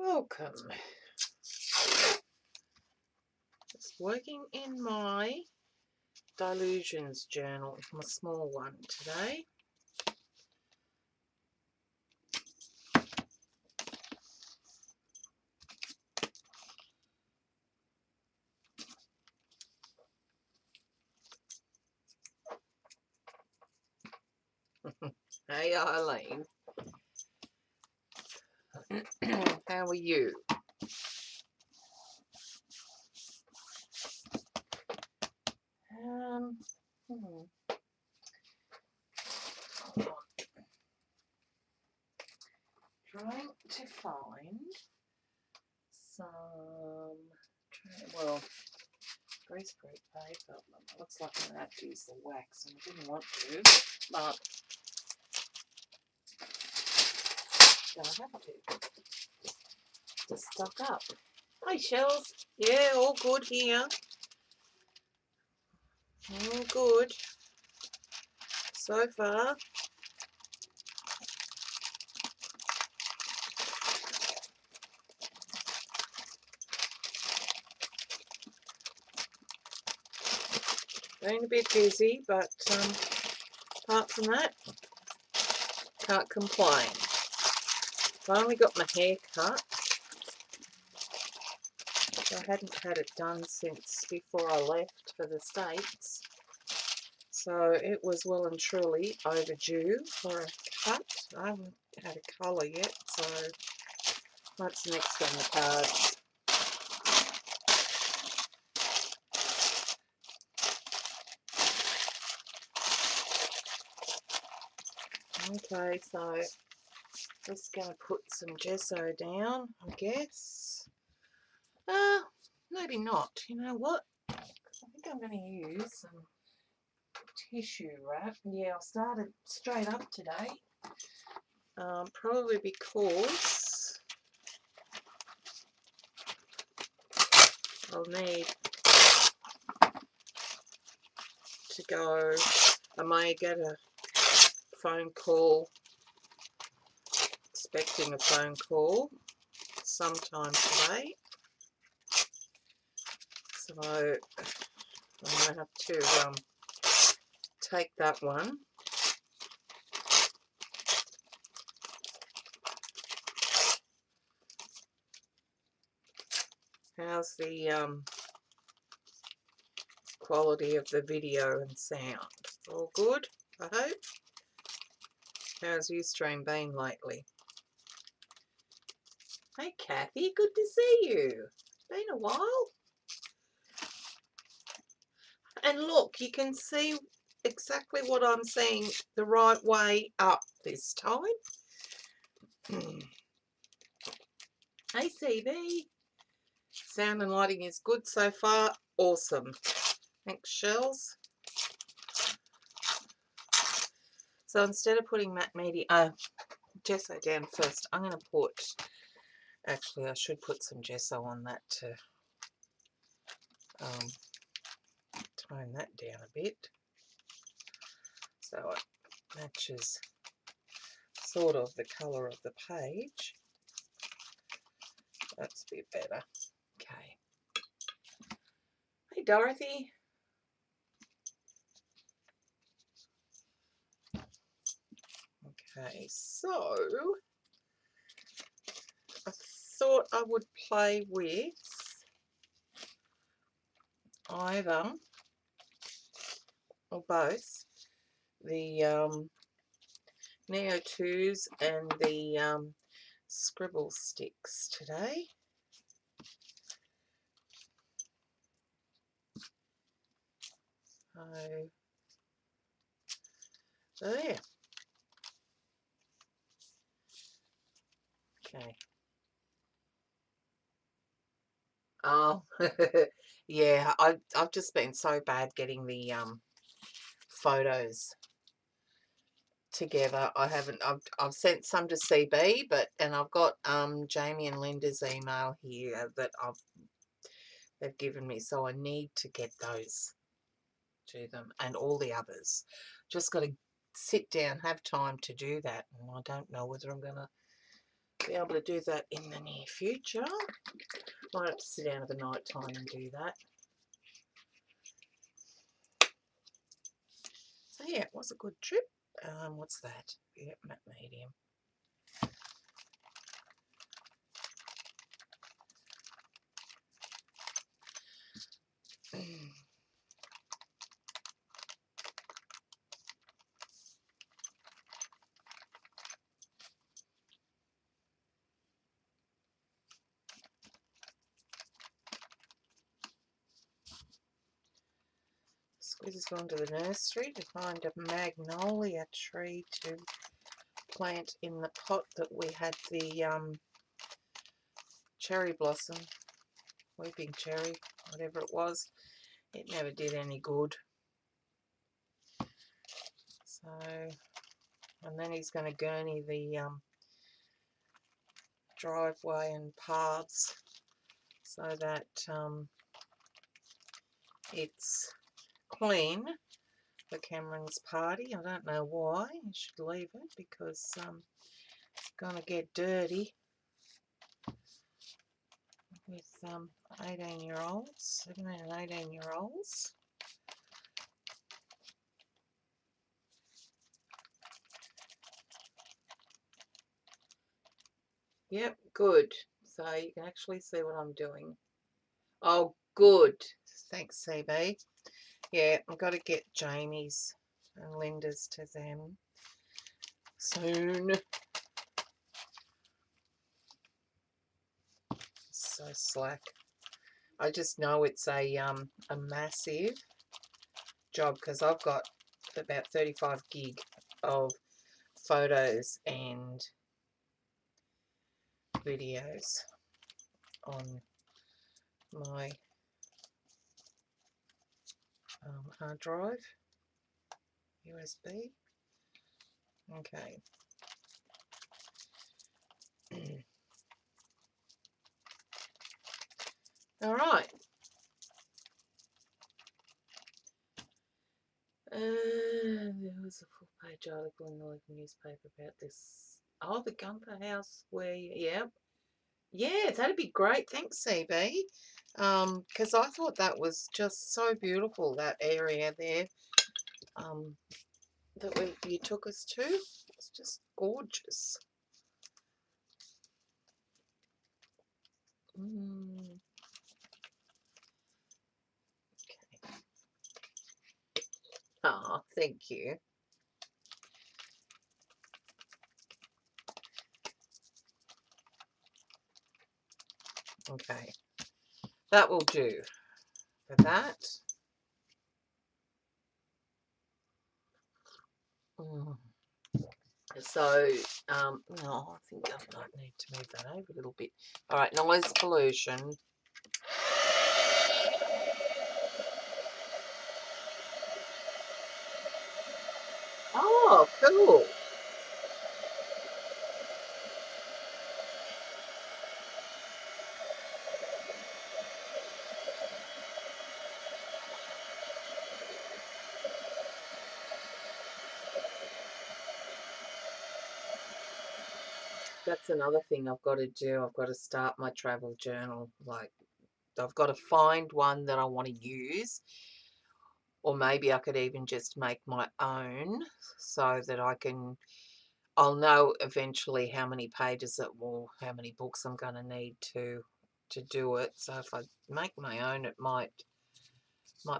Welcome. Just working in my Delusions journal, my small one today. Hey Eileen, how are you? Hold on. Trying to find some, well, greaseproof paper. Looks like I'm going to have to use the wax, and I didn't want to, but I have to stock up. Hi Shells, yeah, all good here. All good so far. Been a bit busy, but apart from that, can't complain. Finally got my hair cut. I hadn't had it done since before I left for the States. So it was well and truly overdue for a cut. I haven't had a colour yet, so that's next on the card. Okay, so just going to put some gesso down, I guess. Maybe not. You know what? I think I'm going to use some tissue wrap. Yeah, I started straight up today. Probably because I'll need to go. I may get a phone call, expecting a phone call sometime today. So I'm going to have to take that one. How's the quality of the video and sound? All good, I hope. How's Ustream been lately? Hey Kathy, good to see you. Been a while. And look, you can see exactly what I'm saying the right way up this time. Hey CB. Sound and lighting is good so far. Awesome. Thanks, Shells. So instead of putting matte media, gesso down first, I'm going to put, actually I should put some gesso on that to tone that down a bit. So it matches sort of the colour of the page. That's a bit better. Okay. Hey Dorothy. Okay, so I thought I would play with either or both the Neo 2s and the scribble sticks today. So there. Okay. Oh, yeah, I've just been so bad getting the photos together. I've sent some to CB, and I've got Jamie and Linda's email here that they've given me, so I need to get those to them and all the others. Just got to sit down, have time to do that, and I don't know whether I'm going to be able to do that in the near future. Might have to sit down at the night time and do that. So yeah, it was a good trip. What's that? Yep, matte medium. Squeeze has gone to the nursery to find a magnolia tree to plant in the pot that we had the cherry blossom, weeping cherry, whatever it was. It never did any good. So, and then he's going to gurney the driveway and paths so that it's clean for Cameron's party. I don't know why. I should leave it because it's going to get dirty with 18-year-olds, 17 and 18-year-olds. Yep, good. So you can actually see what I'm doing. Oh, good. Thanks, CB. Yeah, I've got to get Jamie's and Linda's to them soon. So slack. I just know it's a massive job because I've got about 35 gig of photos and videos on my hard drive, USB. Okay. All right. There was a full-page article in the local newspaper about this. Oh, the Gunther House where, yeah. Yeah, that'd be great. Thanks, CB. Because I thought that was just so beautiful, that area there that you took us to. It's just gorgeous. Okay. Oh, thank you. Okay. That will do for that. So, I think I might need to move that over a little bit. All right, noise pollution. Oh, cool. That's another thing I've got to do. I've got to start my travel journal. Like, I've got to find one that I want to use, or maybe I could even just make my own so that I'll know eventually how many pages how many books I'm going to need to do it. So if I make my own, it might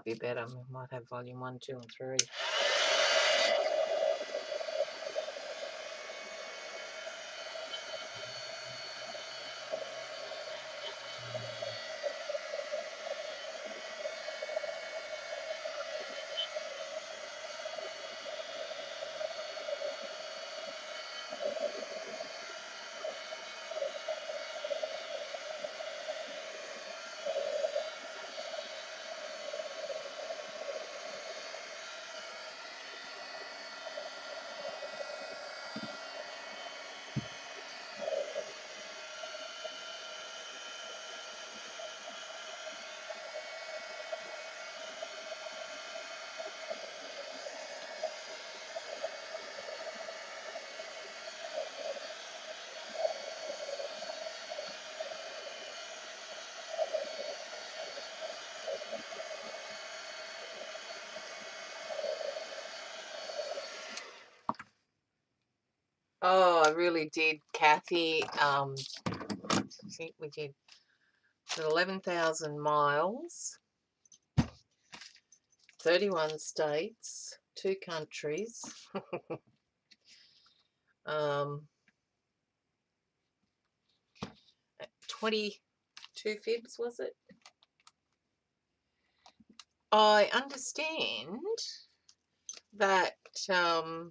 be better. I might have volume 1, 2, and 3. I really did, Kathy. I think we did 11,000 miles, 31 states, 2 countries. 22 fibs, was it? I understand that I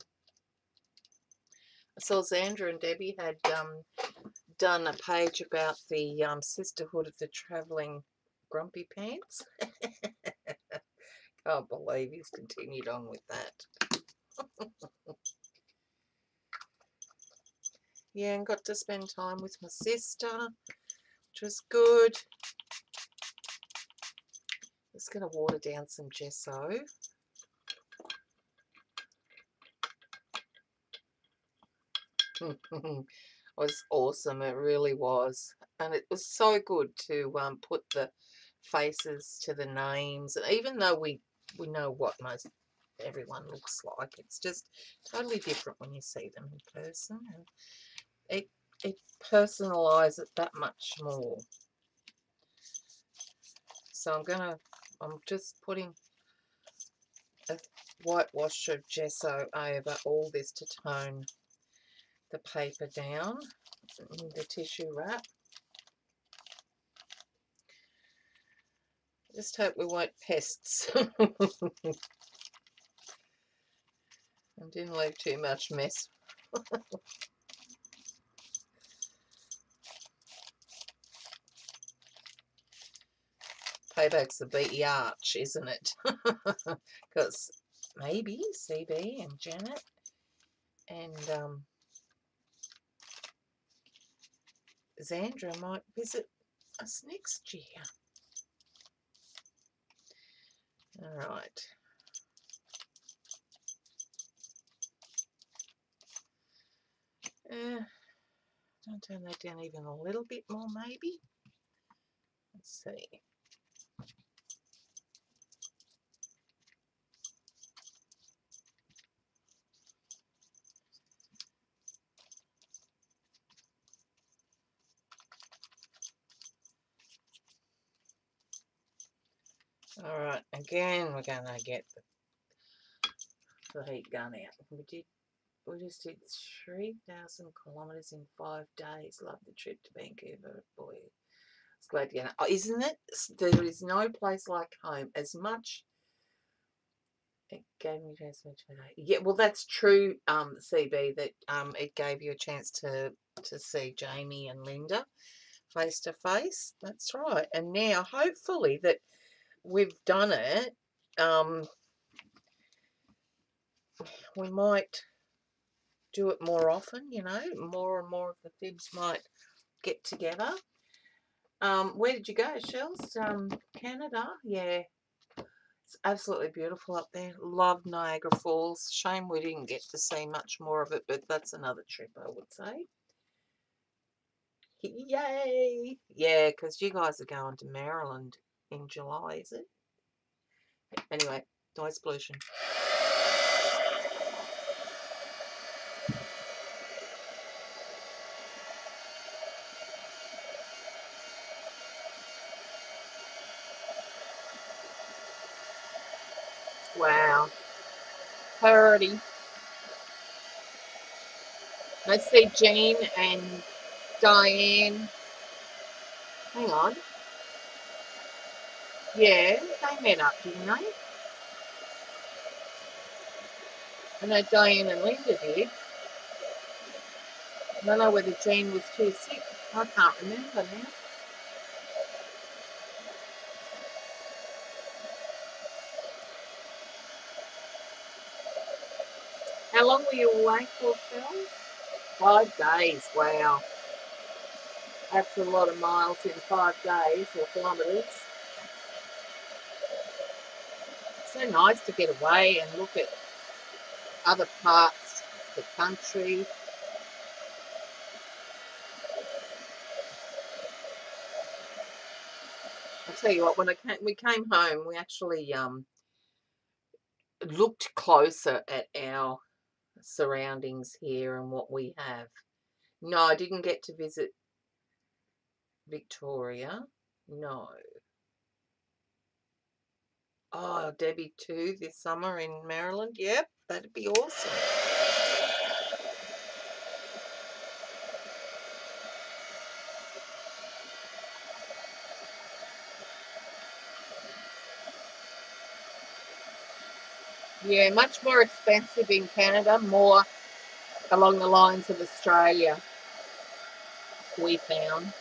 saw Xandra and Debbie had done a page about the sisterhood of the travelling grumpy pants. Can't believe he's continued on with that. Yeah, and got to spend time with my sister, which was good. Just going to water down some gesso. It was awesome, it really was. And it was so good to put the faces to the names. And even though we know what most everyone looks like, it's just totally different when you see them in person. And it personalises it that much more. So I'm just putting a whitewash of gesso over all this to tone the paper down, the tissue wrap. Just hope we weren't pests. And didn't leave too much mess. Payback's the beaty arch, isn't it? Because maybe CB and Janet and Xandra might visit us next year. All right. Don't turn that down even a little bit more, maybe. Let's see. All right, again, we're going to get the heat gun out. We just did 3,000 kilometres in 5 days. Love the trip to Vancouver. Boy, it's glad to get it. Oh, isn't it? There is no place like home. As much it gave me a chance to. Yeah, well, that's true, CB. That it gave you a chance to see Jamie and Linda face to face. That's right. And now, hopefully, that we've done it. We might do it more often. You know, more and more of the fibs might get together. Where did you go, Shells? Canada? Yeah. It's absolutely beautiful up there. Love Niagara Falls. Shame we didn't get to see much more of it, but that's another trip, I would say. Yay! Yeah, because you guys are going to Maryland in July, is it? Anyway, noise pollution. Wow. Parody. Let's see Jean and Diane. Hang on. Yeah, they met up, didn't they? I know Diane and Linda did. I don't know whether Jean was too sick. I can't remember now. How long were you away for, Phil? 5 days. Wow. That's a lot of miles in 5 days, or kilometres. It's so nice to get away and look at other parts of the country. I'll tell you what, when we came home, we actually looked closer at our surroundings here and what we have. No, I didn't get to visit Victoria. No. Oh, Debbie too this summer in Maryland. Yep, that'd be awesome. Yeah, much more expensive in Canada, more along the lines of Australia, we found.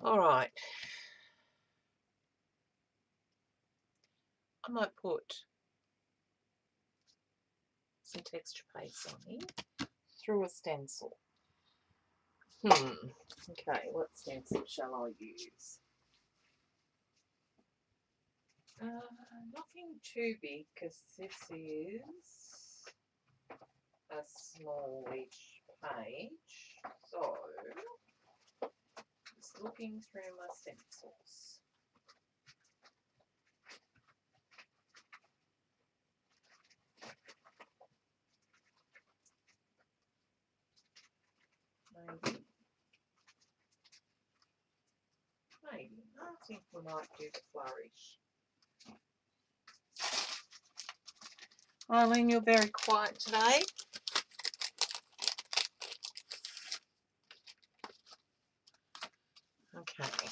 All right. I might put some texture paste on here through a stencil. Okay, what stencil shall I use? Nothing too big because this is a smallish page. So, just looking through my stencils. Maybe. I think we might do the flourish. Eileen, you're very quiet today. Okay.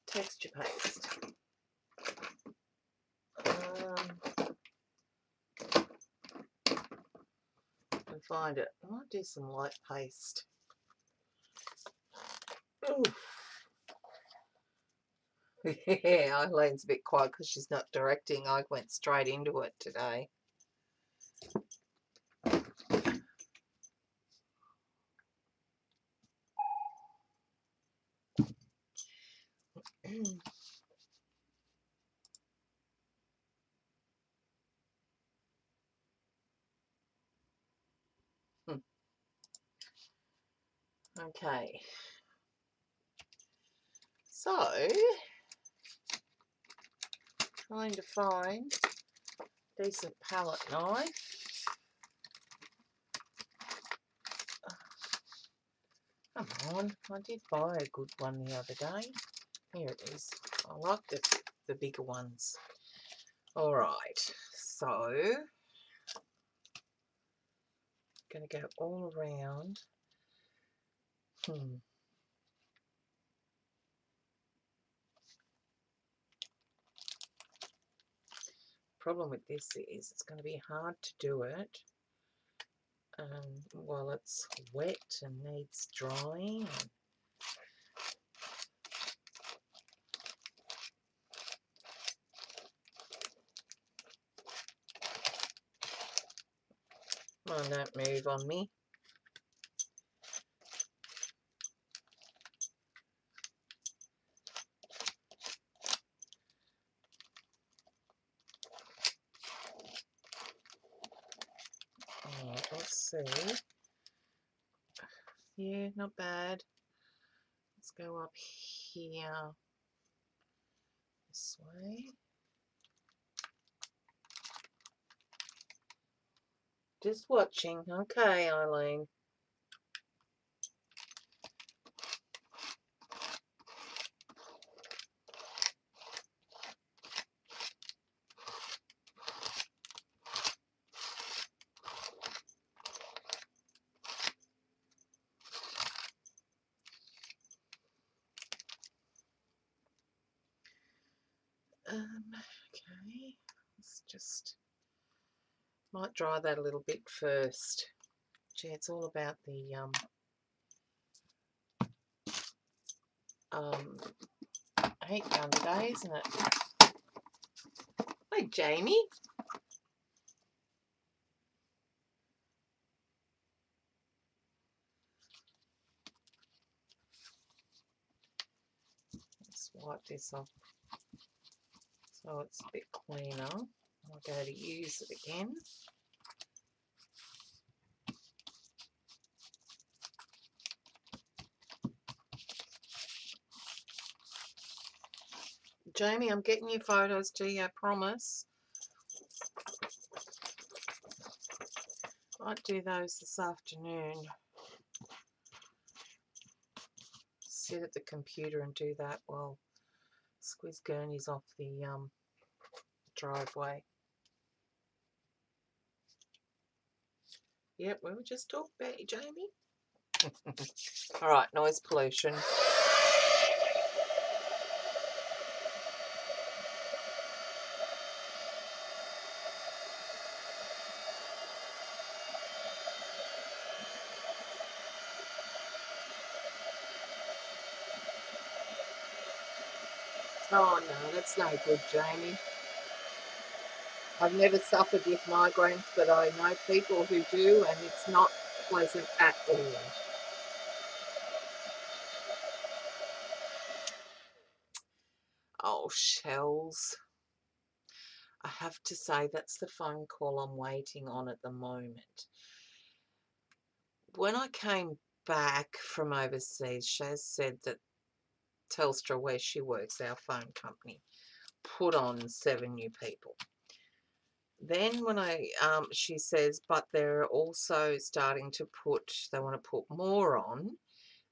Texture paste. Can find it. I might do some light paste. Ooh. Yeah, Eileen's a bit quiet because she's not directing. I went straight into it today. Okay. So, trying to find a decent palette knife. Come on, I did buy a good one the other day. Here it is. I like the bigger ones. Alright, so going to go all around. Problem with this is it's going to be hard to do it while it's wet and needs drying. Come on, don't move on me. Alright, let's see. Yeah, not bad. Let's go up here this way. Just watching. Okay, Eileen. Okay, let's just might dry that a little bit first. Gee, it's all about the heat gun today, isn't it? Hi, Jamie. Let's wipe this off so it's a bit cleaner. I'll go to use it again. Jamie, I'm getting your photos to you, I promise. I'd do those this afternoon. Sit at the computer and do that while Squiz Gurney's off the driveway. Yep, we were just talking about you, Jamie. Alright, noise pollution. Oh no, that's no good, Jamie. I've never suffered with migraines, but I know people who do, and it's not pleasant at all. Oh, shells. I have to say that's the phone call I'm waiting on at the moment. When I came back from overseas, Shaz said that Telstra, where she works, our phone company, put on 7 new people. Then when she says, but they're also starting to they want to put more on.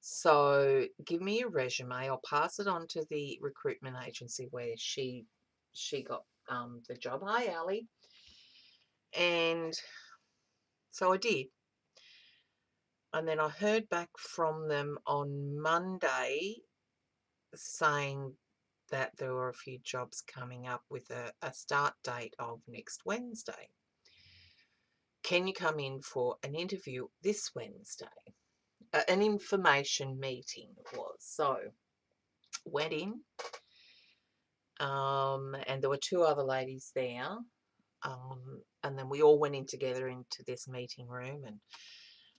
So give me a resume. I'll pass it on to the recruitment agency where she got the job. Hi, Ali. And so I did. And then I heard back from them on Monday saying that there were a few jobs coming up with a start date of next Wednesday. Can you come in for an interview this Wednesday? An information meeting it was. So went in, and there were 2 other ladies there, and then we all went in together into this meeting room, and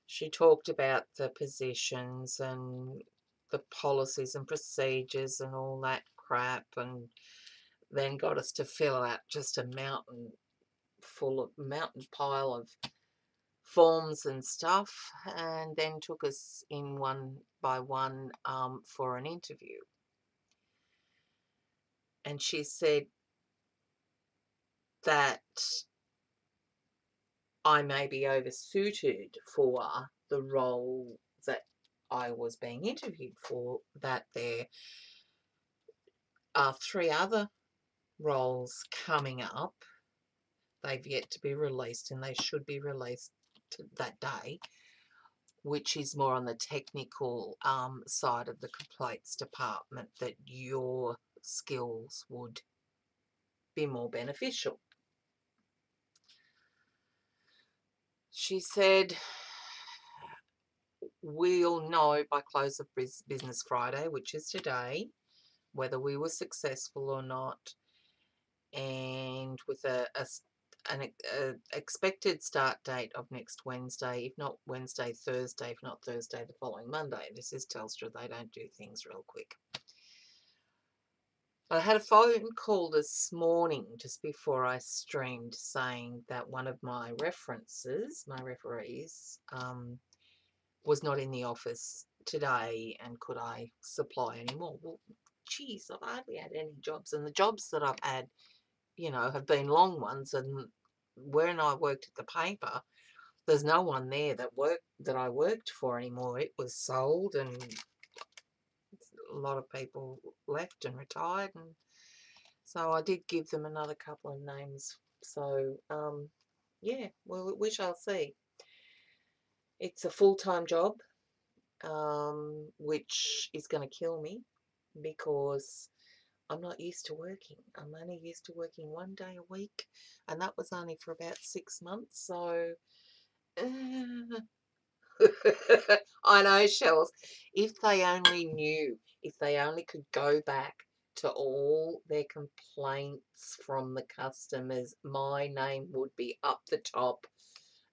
she talked about the positions and the policies and procedures and all that crap, and then got us to fill out just a mountain pile of forms and stuff, and then took us in one by one for an interview. And she said that I may be oversuited for the role that I was being interviewed for, that there are 3 other roles coming up. They've yet to be released, and they should be released that day, which is more on the technical side of the complaints department, that your skills would be more beneficial. She said, we'll know by close of business Friday, which is today, whether we were successful or not, and with an expected start date of next Wednesday, if not Wednesday, Thursday, if not Thursday, the following Monday. This is Telstra, they don't do things real quick. I had a phone call this morning just before I streamed saying that one of my referees, was not in the office today, and could I supply any more? Well, geez, I've hardly had any jobs, and the jobs that I've had, have been long ones, and when I worked at the paper, there's no one there that I worked for anymore. It was sold, and a lot of people left and retired, and so I did give them another couple of names. So yeah, well, we shall see. It's a full-time job, which is going to kill me because I'm not used to working. I'm only used to working 1 day a week, and that was only for about 6 months. So I know, Shells. If they only knew, if they only could go back to all their complaints from the customers, my name would be up the top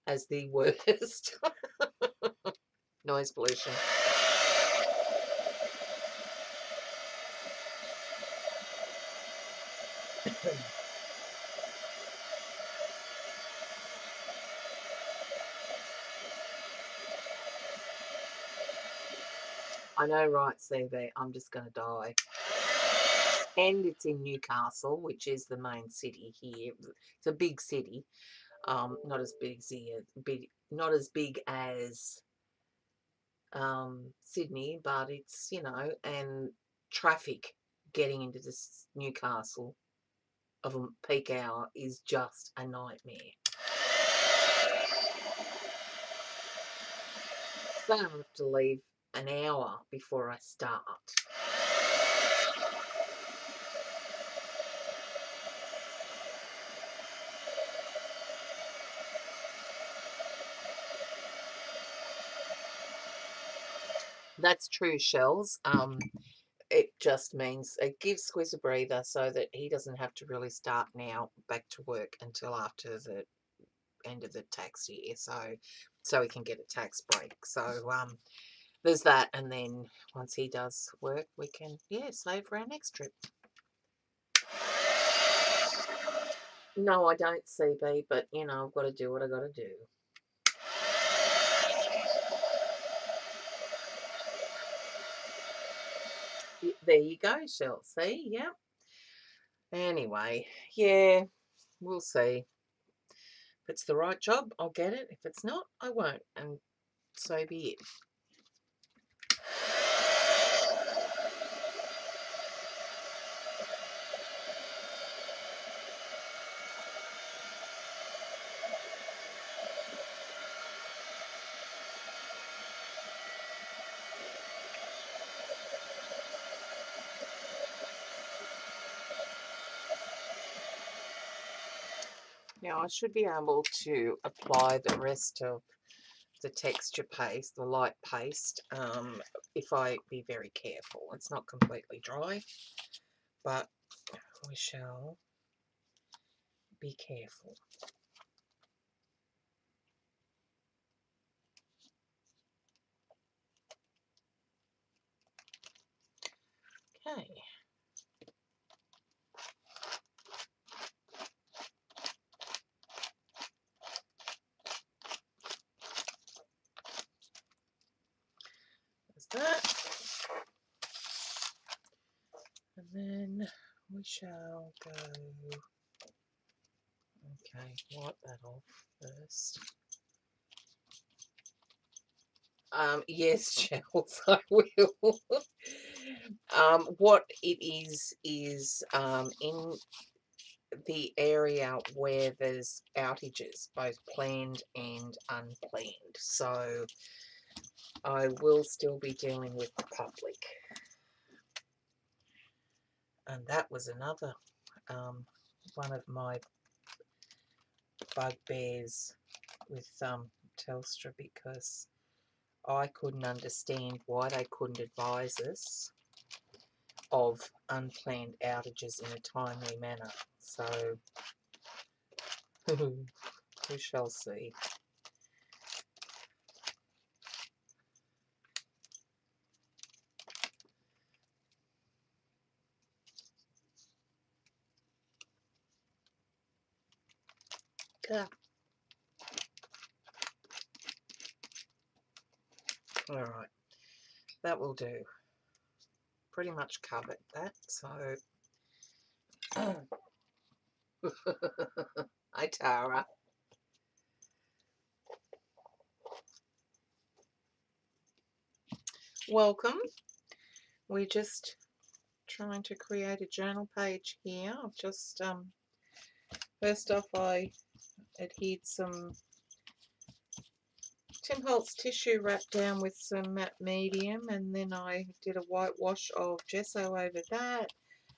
as the worst. Noise pollution. I know, right, CV, I'm just going to die. And it's in Newcastle, which is the main city here. It's a big city. Not as big as not as big as Sydney, but it's, you know, and traffic getting into this Newcastle of a peak hour is just a nightmare. So I have to leave an hour before I start. That's true, Shells. It just means it gives Squiz a breather so that he doesn't have to really start now back to work until after the end of the tax year, so he can get a tax break. So there's that, and then once he does work, we can save for our next trip. No, I don't, CB, but you know, I've got to do what I got to do. There you go, Shell. See, yeah. Anyway, yeah, we'll see. If it's the right job, I'll get it. If it's not, I won't, and so be it. Now I should be able to apply the rest of the texture paste, the light paste, if I be very careful. It's not completely dry, but we shall be careful. Okay. There's that. And then we shall go. Okay, wipe that off first. Yes, Shells, I will. What it is in the area where there's outages, both planned and unplanned. So I will still be dealing with the public. And that was another one of my bugbears with Telstra, because I couldn't understand why they couldn't advise us of unplanned outages in a timely manner. So we shall see. Yeah. All right, that will do. Pretty much covered that, so hi Tara. Welcome. We're just trying to create a journal page here. I've just first off I adhered some Tim Holtz tissue wrapped down with some matte medium, and then I did a whitewash of gesso over that,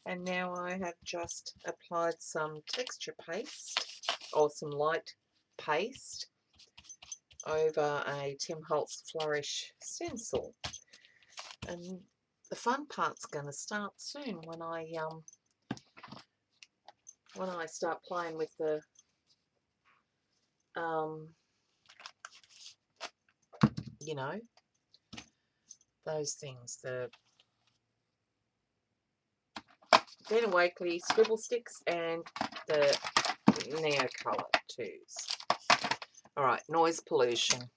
and now I have just applied some texture paste or some light paste over a Tim Holtz Flourish stencil. And the fun part's going to start soon when I start playing with the you know, those things, the Deli Wakely scribble sticks and the Neo Colour 2s. Alright, noise pollution.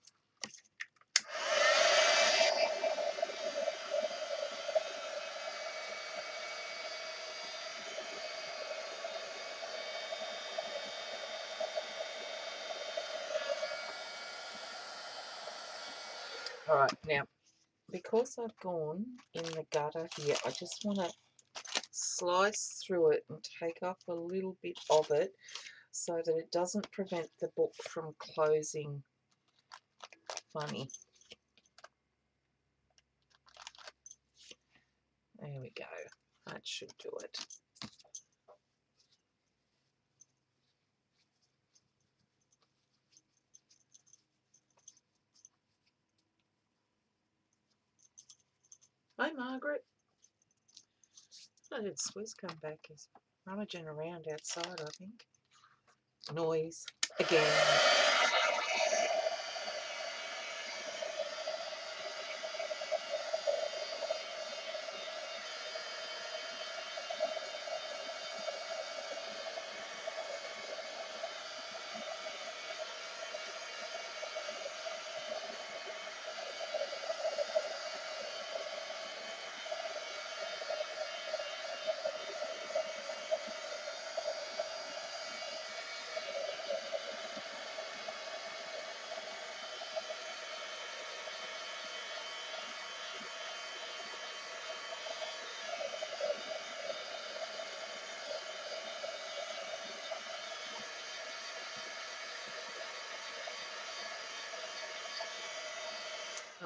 Alright, now, because I've gone in the gutter here, I just want to slice through it and take off a little bit of it so that it doesn't prevent the book from closing funny. There we go. That should do it. Hi, Margaret. I did Swizz come back. He's rummaging around outside, I think. Noise. Again.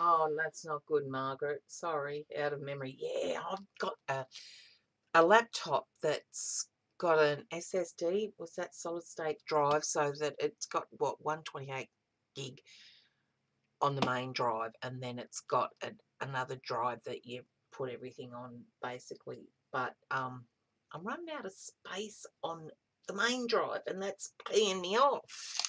Oh, that's not good, Margaret. Sorry, out of memory. Yeah, I've got a laptop that's got an SSD, was that solid state drive, so that it's got, what, 128 gig on the main drive, and then it's got another drive that you put everything on, basically. But I'm running out of space on the main drive, and that's peeing me off.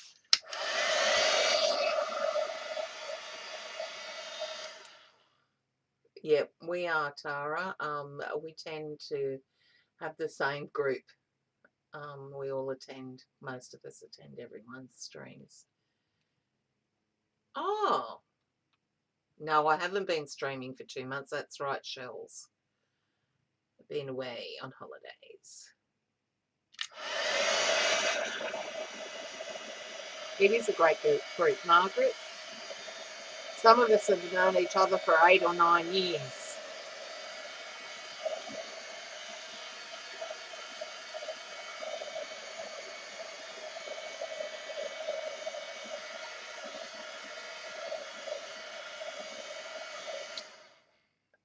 Yep, we are, Tara. We tend to have the same group. We all attend, most of us attend everyone's streams. Oh, no, I haven't been streaming for 2 months. That's right, Shells. I've been away on holidays. It is a great group, Margaret. Some of us have known each other for 8 or 9 years.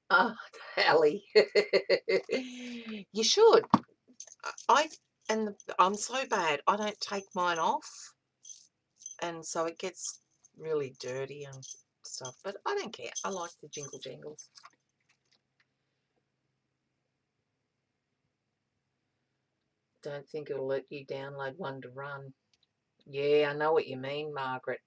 Oh, Ellie. You should. I'm so bad. I don't take mine off, and so it gets really dirty and stuff. But I don't care. I like the jingle jangles. Don't think it'll let you download one to run. Yeah, I know what you mean, Margaret.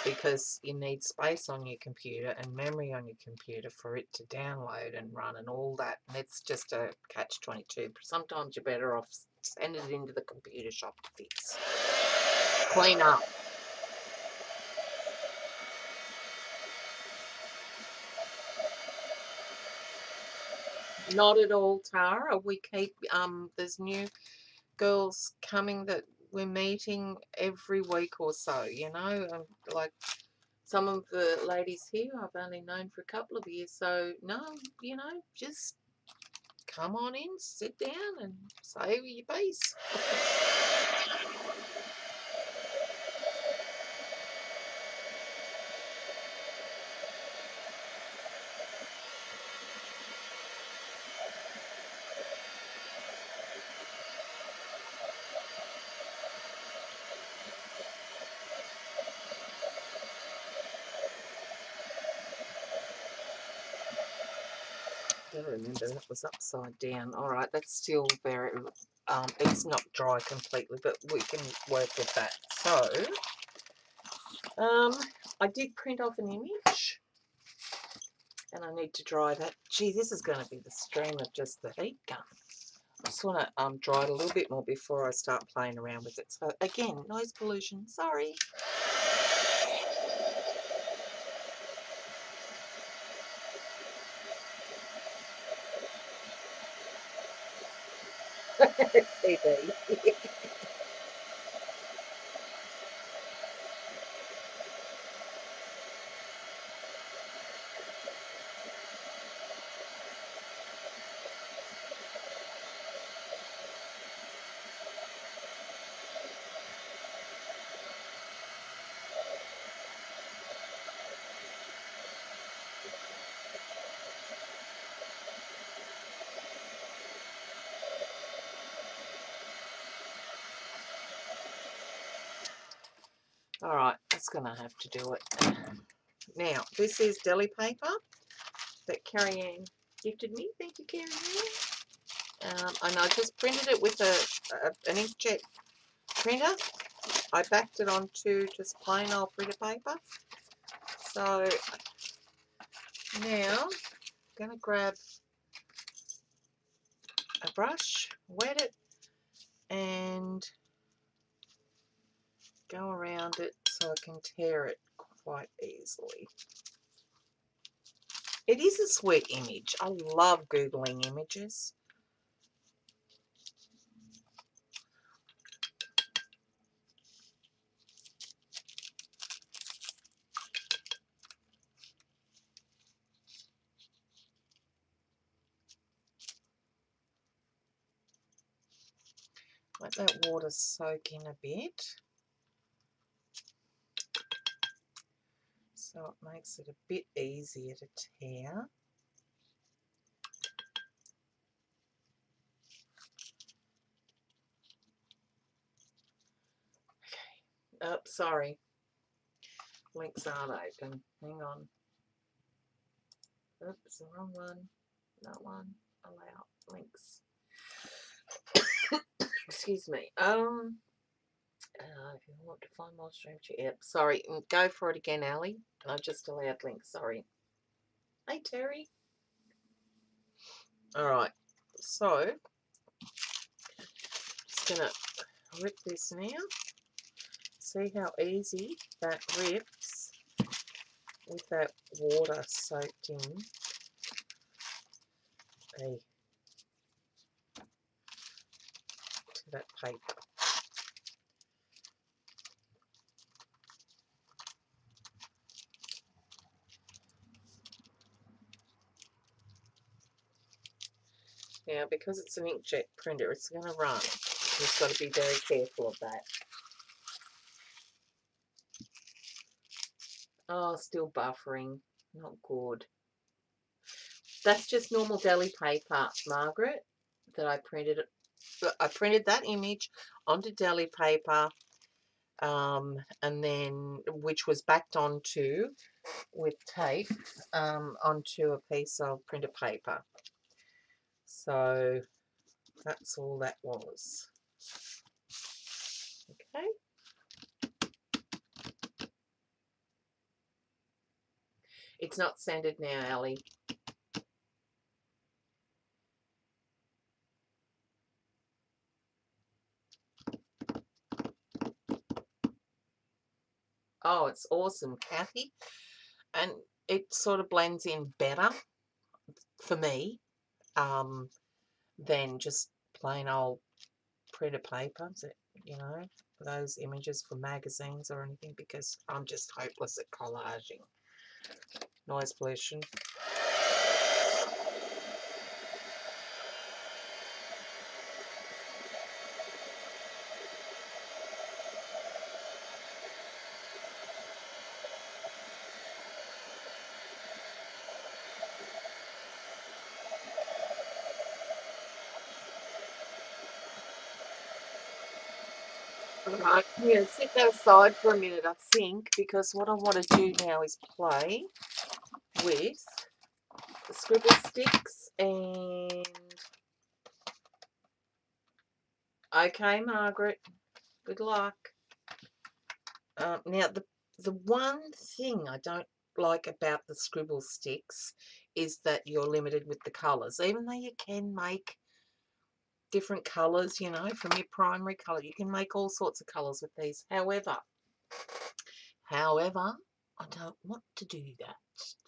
Because you need space on your computer and memory on your computer for it to download and run and all that. And it's just a catch-22. Sometimes you're better off sending it into the computer shop to fix. Clean up. Not at all, Tara. We keep, there's new girls coming that we're meeting every week or so, you know, like some of the ladies here I've only known for a couple of years, so no, you know, just come on in, sit down and say your piece. gotta remember that was upside down. All right, that's still very, it's not dry completely, but we can work with that. So, I did print off an image, and I need to dry that. Gee, this is going to be the stream of just the heat gun. I just want to dry it a little bit more before I start playing around with it. So again, noise pollution, sorry. TV. All right, that's going to have to do it. Now, this is deli paper that Carrie Ann gifted me. Thank you, Carrie Ann. And I just printed it with an inkjet printer. I backed it onto just plain old printer paper. So now I'm going to grab a brush, wet it, and go around it so I can tear it quite easily. It is a sweet image. I love Googling images. Let that water soak in a bit, so it makes it a bit easier to tear. Okay. Oh, sorry. Links aren't open. Hang on. Oops, the wrong one. That one. Allow links. Excuse me. If you want to find more stream, yep. Sorry. Go for it again, Ali. I just allowed links. Sorry. Hey, Terry. All right. So, just gonna rip this now. See how easy that rips with that water soaked in. To that paper. Now, because it's an inkjet printer, it's going to run. You've got to be very careful of that. Oh, still buffering. Not good. That's just normal deli paper, Margaret, that I printed. I printed that image onto deli paper, and then which was backed onto with tape onto a piece of printer paper. So that's all that was. Okay. It's not sanded now, Ali. Oh, it's awesome, Kathy. And it sort of blends in better for me than just plain old printer paper, you know, those images for magazines or anything, because I'm just hopeless at collaging. Noise pollution. Alright, I'm going to set that aside for a minute, I think, because what I want to do now is play with the scribble sticks And okay, Margaret, good luck. Now, the one thing I don't like about the scribble sticks is that you're limited with the colours. Even though you can make different colours, you know, from your primary colour, you can make all sorts of colours with these. However, I don't want to do that.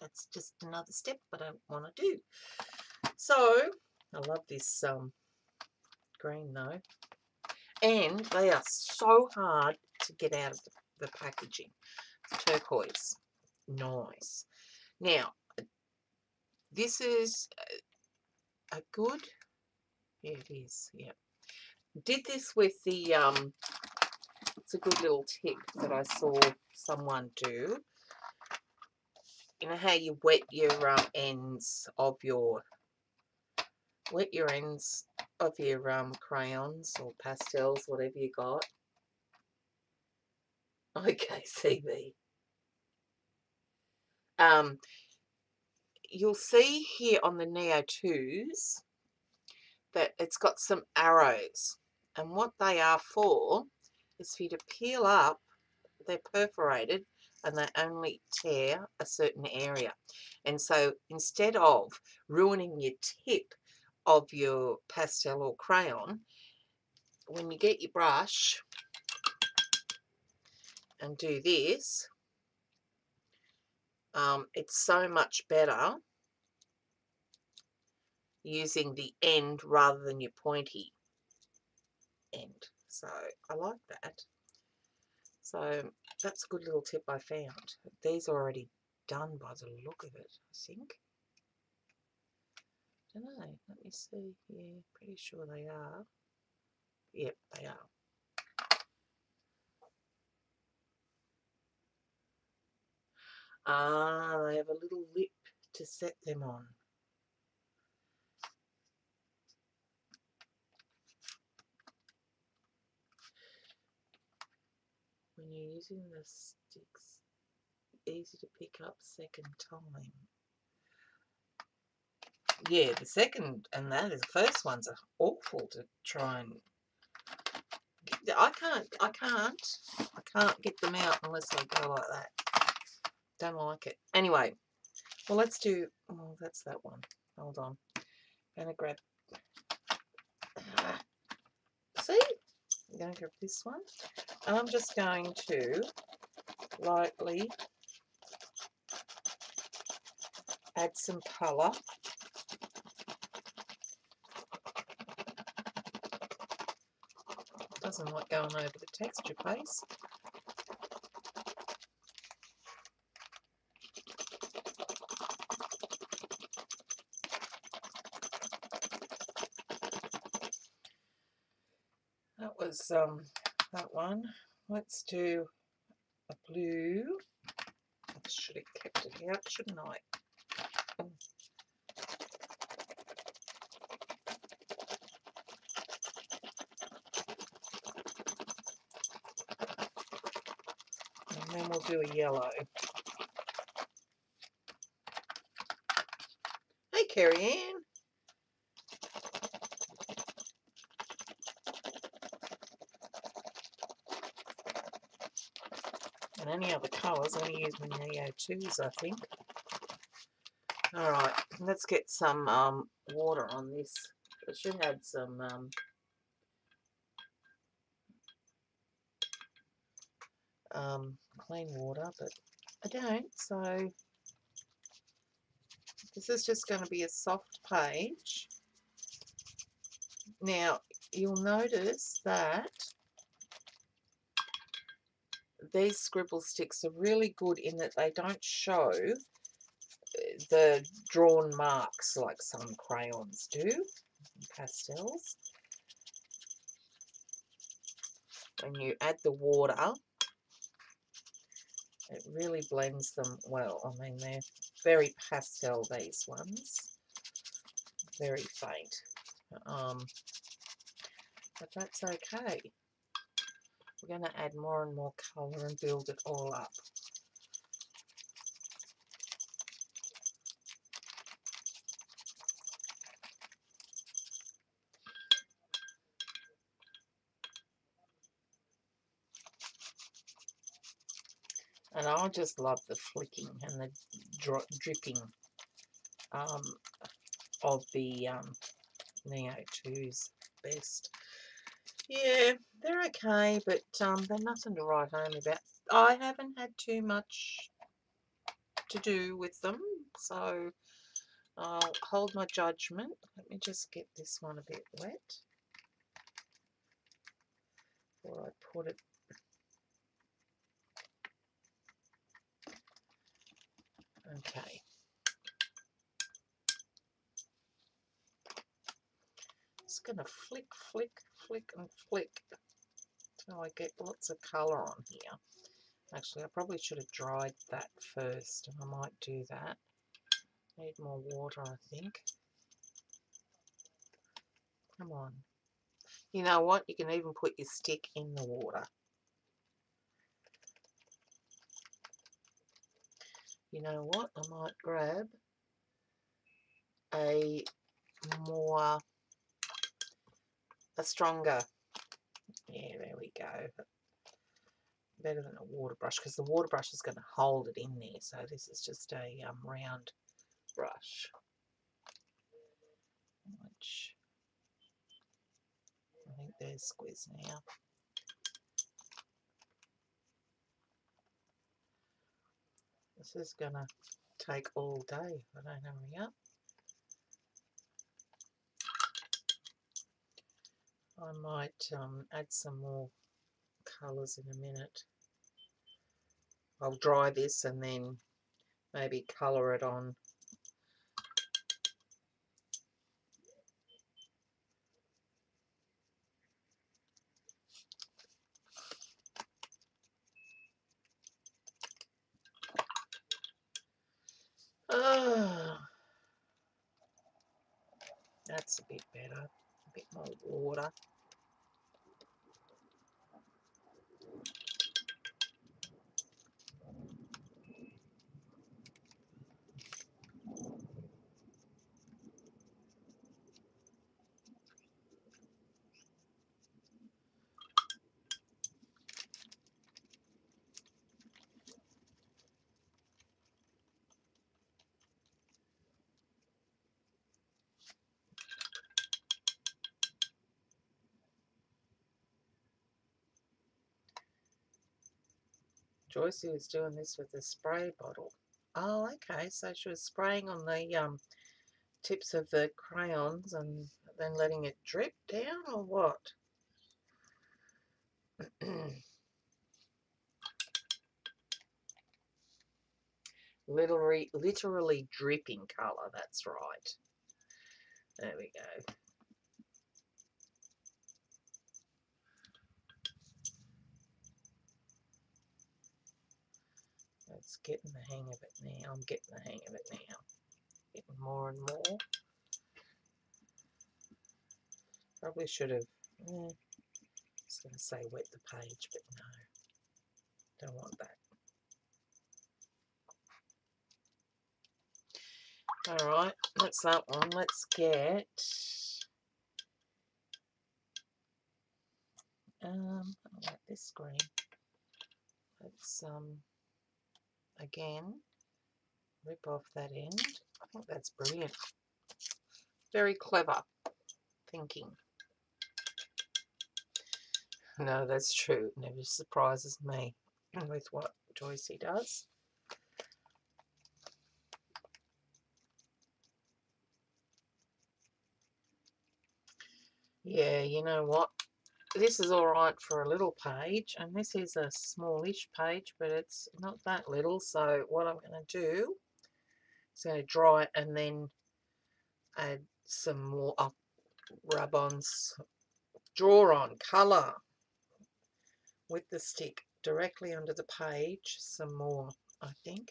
That's just another step I don't want to do. So, I love this green though. And they are so hard to get out of the packaging. Turquoise. Nice. Now, this is a good, yeah, it is, yeah. Did this with the, it's a good little tip that I saw someone do. You know how you wet your ends of your crayons or pastels, whatever you got. Okay, CB. You'll see here on the Neo 2s that it's got some arrows, and what they are for is for you to peel up. They're perforated and they only tear a certain area, and so instead of ruining your tip of your pastel or crayon, when you get your brush and do this, it's so much better using the end rather than your pointy end. So I like that. So that's a good little tip I found. These are already done by the look of it, I think. Don't know. Let me see. Yeah, pretty sure they are. Yep, they are. Ah, they have a little lip to set them on. When you're using the sticks, easy to pick up second time. Yeah, the second and that is the first ones are awful to try and get. I can't get them out unless I go like that. Don't like it. Anyway, well, let's do, oh, that's that one. Hold on. I'm going to grab, see? I'm going to grab this one. And I'm just going to lightly add some colour. Doesn't like going over the texture paste. That was that one. Let's do a blue. I should have kept it out, shouldn't I? And then we'll do a yellow. Hey, Carrie Ann. And any other colours, I only use my Neo 2s, I think. Alright, let's get some water on this. I should have some clean water, but I don't, so this is just going to be a soft page. Now, you'll notice that these scribble sticks are really good in that they don't show the drawn marks like some crayons do, pastels. When you add the water, it really blends them well. I mean, they're very pastel, these ones. Very faint. But that's okay. We're going to add more and more colour and build it all up. And I just love the flicking and the dripping of the Neo 2's best. Yeah, they're okay, but they're nothing to write home about. I haven't had too much to do with them, so I'll hold my judgment. Let me just get this one a bit wet before I put it. Okay. Just going to flick, flick, flick and flick until I get lots of colour on here. Actually, I probably should have dried that first, and I might do that. Need more water, I think. Come on. You know what? You can even put your stick in the water. You know what? I might grab a stronger. Yeah, there we go. Better than a water brush, because the water brush is going to hold it in there. So this is just a round brush, which I think there's squiz now. This is going to take all day if I don't hurry up. I might add some more colours in a minute. I'll dry this and then maybe colour it on. Oh, that's a bit better. A bit more water. Joyce was doing this with a spray bottle. Oh, okay. So she was spraying on the tips of the crayons and then letting it drip down, or what? Literally dripping colour. That's right. There we go. It's getting the hang of it now. I'm getting the hang of it now. Getting more and more. Probably should have, I was going to say wet the page, but no. Don't want that. Alright, that's that one. Let's get, I like this green. Let's, again, rip off that end. I think that's brilliant. Very clever thinking. No, that's true. It never surprises me with what Joycey does. Yeah, you know what? This is all right for a little page, and this is a smallish page, but it's not that little. So what I'm going to do is going to dry it and then add some more rub on, draw on colour with the stick directly under the page. Some more, I think,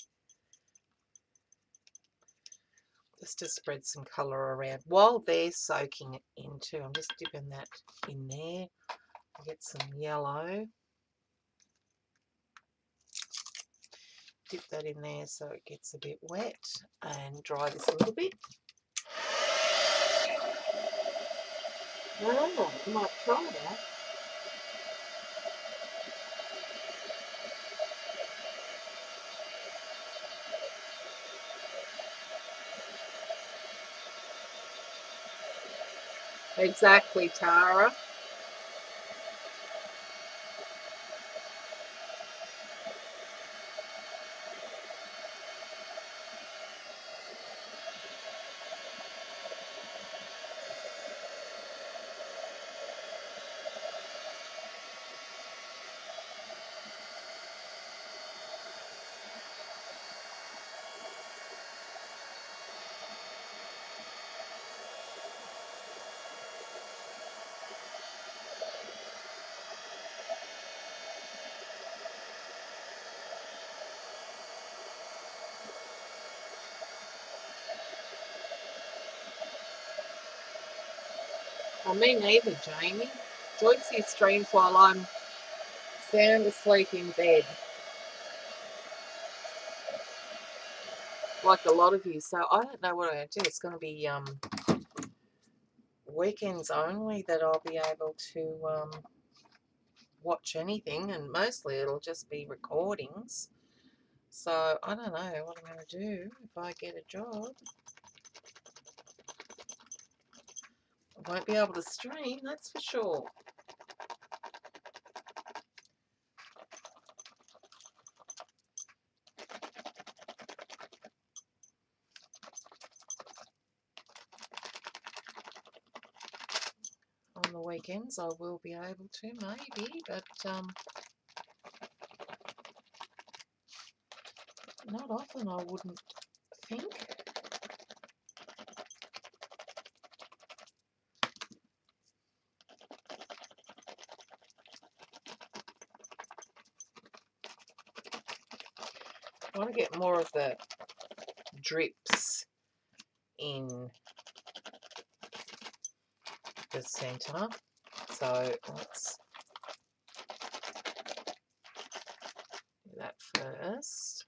just to spread some colour around while they're soaking it into. I'm just dipping that in there. Get some yellow. Dip that in there so it gets a bit wet, and dry this a little bit. Oh, I might try that. Exactly, Tara. Me neither, Jamie. Joycey streams while I'm sound asleep in bed, like a lot of you. So I don't know what I'm going to do. It's going to be weekends only that I'll be able to watch anything, and mostly it'll just be recordings. So I don't know what I'm going to do if I get a job. I won't be able to stream, that's for sure. On the weekends I will be able to, maybe, but not often, I wouldn't think. I want to get more of the drips in the centre, so let's do that first.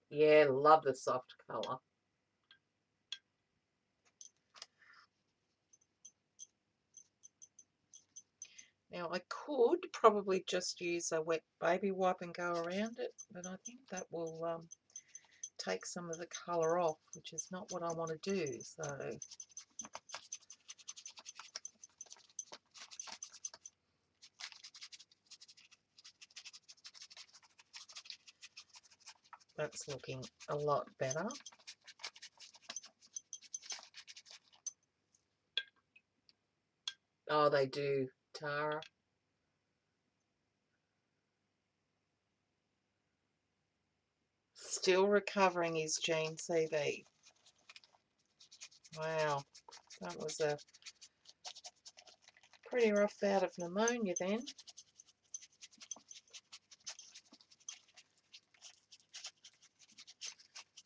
Yeah, love the soft colour. Now I could probably just use a wet baby wipe and go around it, but I think that will take some of the colour off, which is not what I want to do. So that's looking a lot better. Oh, they do, Tara. Still recovering his gene CV. Wow, that was a pretty rough bout of pneumonia then.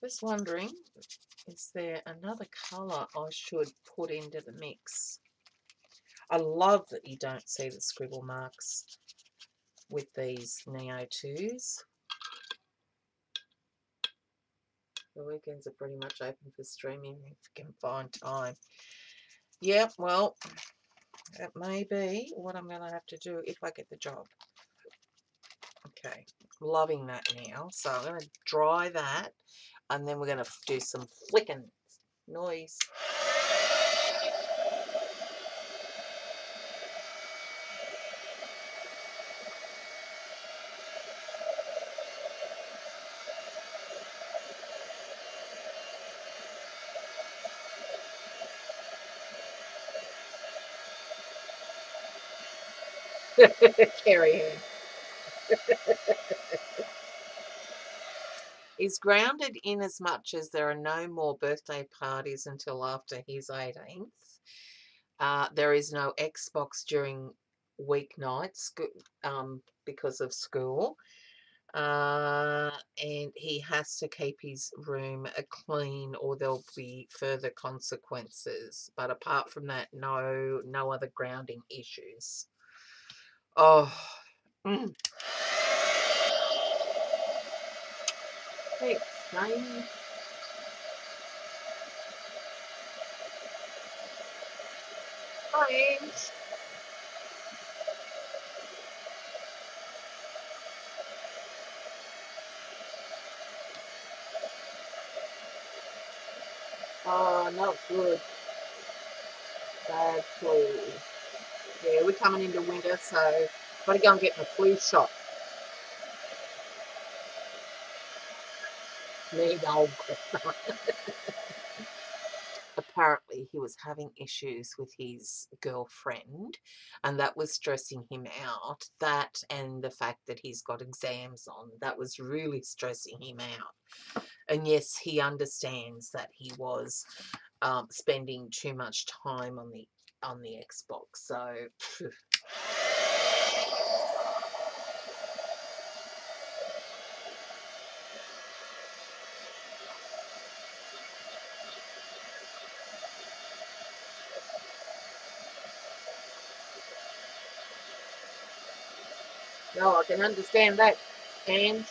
Just wondering, is there another colour I should put into the mix? I love that you don't see the scribble marks with these Neo 2s. The weekends are pretty much open for streaming if you can find time. Yep, well, that may be what I'm going to have to do if I get the job. Okay, loving that now. So I'm going to dry that, and then we're going to do some flicking noise. Carry him. Is grounded in as much as there are no more birthday parties until after his 18th. There is no Xbox during weeknights because of school. And he has to keep his room clean or there'll be further consequences. But apart from that, no other grounding issues. Oh. Thanks, Jamie. Thanks. Oh no, it's good. Bad flu. Yeah, we're coming into winter, so got to go and get my flu shot. Me, the old apparently he was having issues with his girlfriend, and that was stressing him out. That and the fact that he's got exams on, that was really stressing him out. And yes, he understands that he was spending too much time on the Xbox. So no, I can understand that. And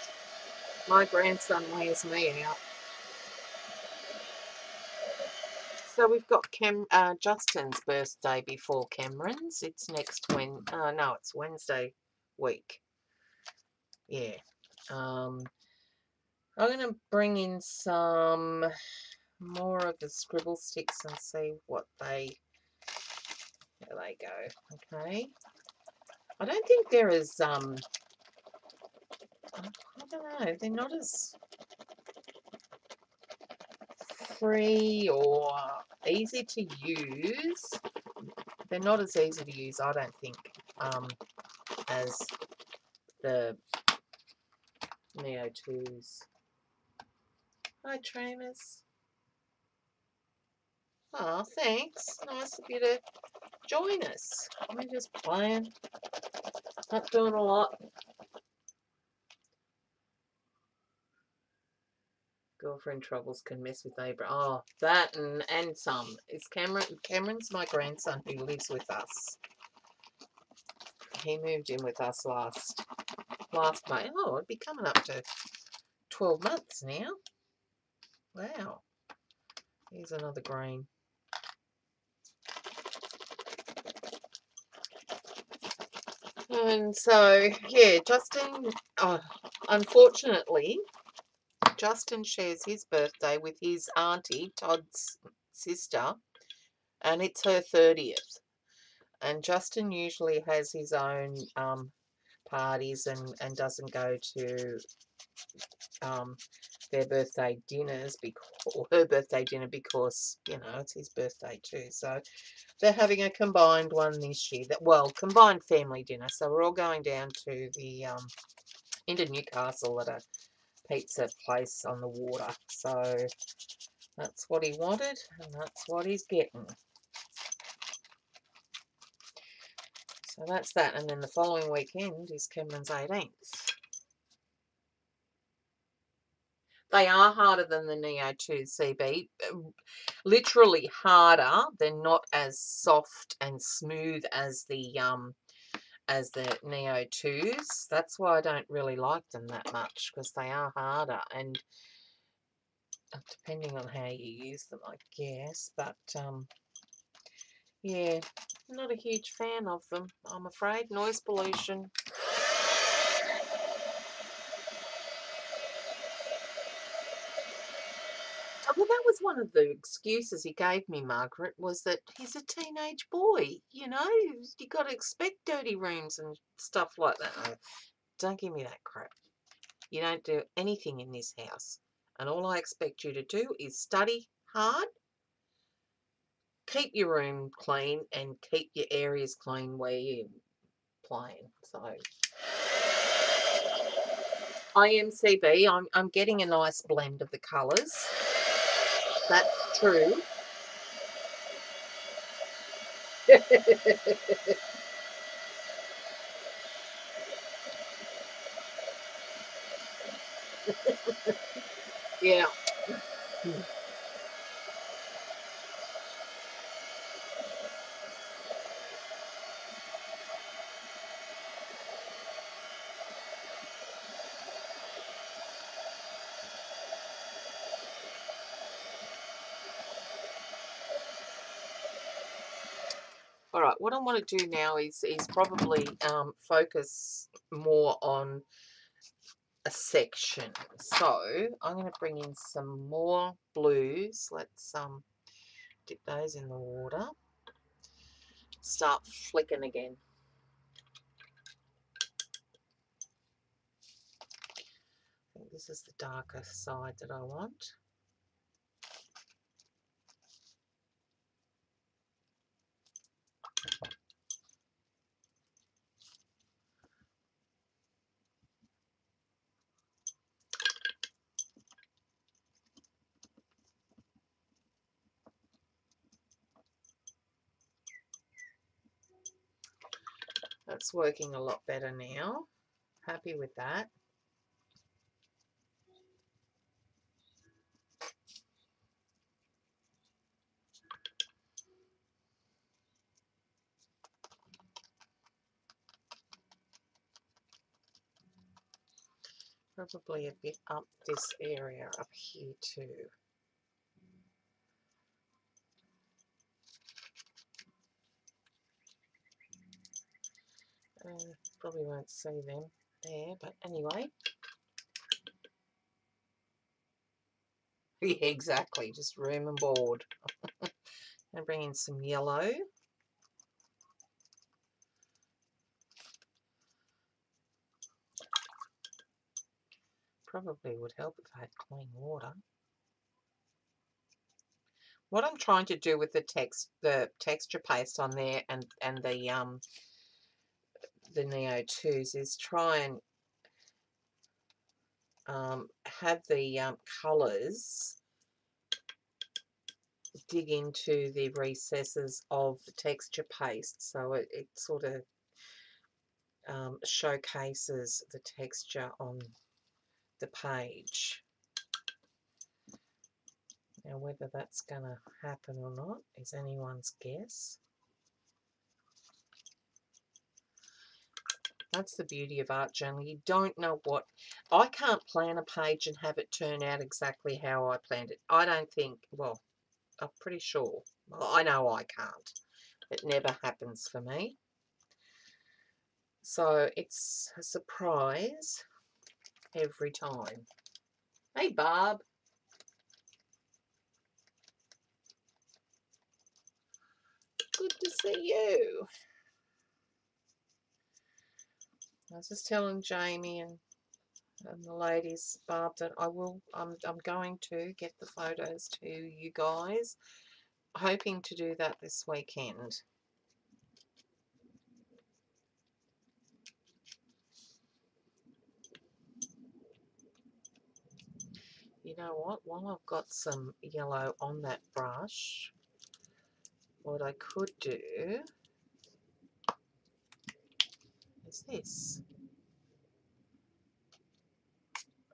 my grandson wears me out. So we've got Justin's birthday before Cameron's. It's next no, it's Wednesday week. Yeah. I'm going to bring in some more of the scribble sticks and see what there they go. Okay. I don't think they're as, I don't know, they're not as free or easy to use. They're not as easy to use, I don't think, as the Neo 2s. Hi, Trainers. Oh, thanks. Nice of you to join us. We're just playing. Not doing a lot. Girlfriend troubles can mess with Abra. Oh, that and some. It's Cameron's my grandson who lives with us. He moved in with us last May. Oh, it'd be coming up to 12 months now. Wow. Here's another green. And so, yeah, Justin, unfortunately, Justin shares his birthday with his auntie, Todd's sister, and it's her 30th. And Justin usually has his own parties and doesn't go to their birthday dinners or her birthday dinner because, you know, it's his birthday too. So they're having a combined one this year. Combined family dinner. So we're all going down to the into Newcastle at a pizza place on the water. So that's what he wanted, and that's what he's getting. So that's that, and then the following weekend is Cameron's 18th. They are harder than the Neo 2 CB. Literally harder. They're not as soft and smooth as the Neo 2s. That's why I don't really like them that much, because they are harder, and depending on how you use them, I guess. But yeah, not a huge fan of them, I'm afraid. Noise pollution. Well, that was one of the excuses he gave me, Margaret, was that he's a teenage boy. You know, you got to expect dirty rooms and stuff like that. Oh, don't give me that crap. You don't do anything in this house. And all I expect you to do is study hard, keep your room clean, and keep your areas clean where you're playing. So IMCB, I'm getting a nice blend of the colours. That's true. Yeah. All right, what I want to do now is probably focus more on a section. So I'm going to bring in some more blues. Let's dip those in the water. Start flicking again. I think this is the darker side that I want. That's working a lot better now. Happy with that. Probably a bit up this area up here too. Probably won't see them there, but anyway. Yeah, exactly, just room and board. And bring in some yellow. Probably would help if I had clean water. What I'm trying to do with the texture paste on there and the Neo 2s is try and have the colours dig into the recesses of the texture paste, so it sort of showcases the texture on the page. Now whether that's going to happen or not is anyone's guess. That's the beauty of art journal. You don't know what... I can't plan a page and have it turn out exactly how I planned it. I don't think... Well, I'm pretty sure. Well, I know I can't. It never happens for me. So it's a surprise every time. Hey, Barb. Good to see you. I was just telling Jamie and the ladies, Barb, that I'm going to get the photos to you guys. Hoping to do that this weekend. You know what? While I've got some yellow on that brush, what I could do is this.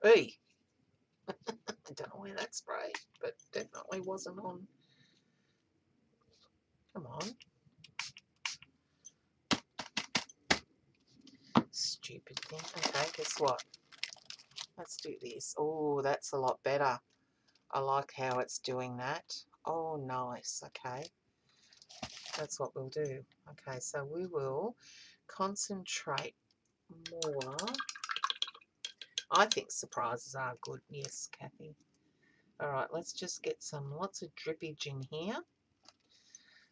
Hey! I don't know where that sprayed, but definitely wasn't on. Come on. Stupid thing. Okay, guess what? Let's do this. Oh, that's a lot better. I like how it's doing that. Oh, nice. Okay. That's what we'll do. Okay, so we will concentrate more. I think surprises are good. Yes, Kathy. All right, let's just get lots of drippage in here.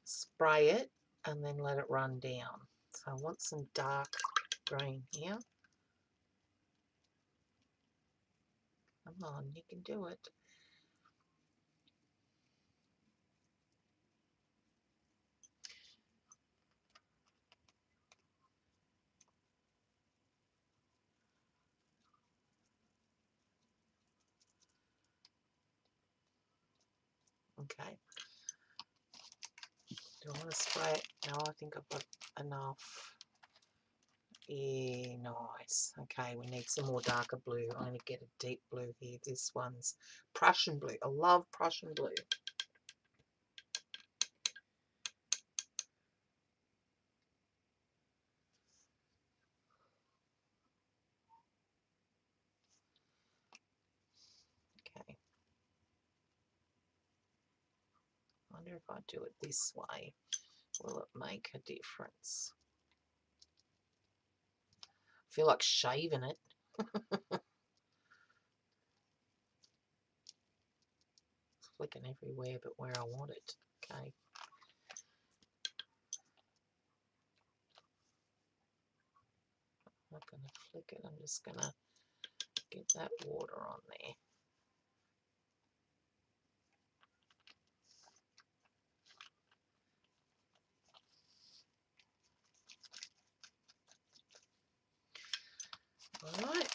Spray it and then let it run down. So I want some dark green here. Come on, you can do it. Okay. Do I want to spray it? No, I think I've got enough. Yeah, nice. Okay, we need some more darker blue. I only get a deep blue here. This one's Prussian blue. I love Prussian blue. Okay. I wonder if I do it this way, will it make a difference? I feel like shaving it. It's flicking everywhere but where I want it. Okay. I'm not going to flick it. I'm just going to get that water on there. All right.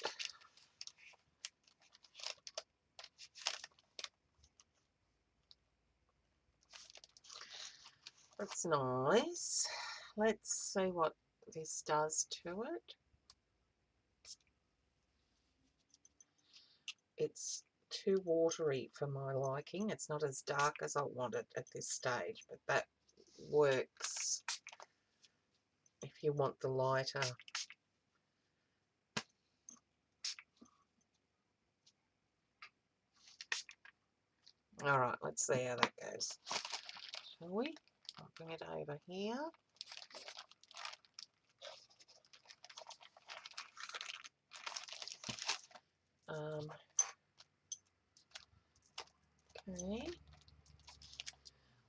That's nice. Let's see what this does to it. It's too watery for my liking. It's not as dark as I want it at this stage, but that works if you want the lighter. All right, let's see how that goes. Shall we? I'll bring it over here. Okay.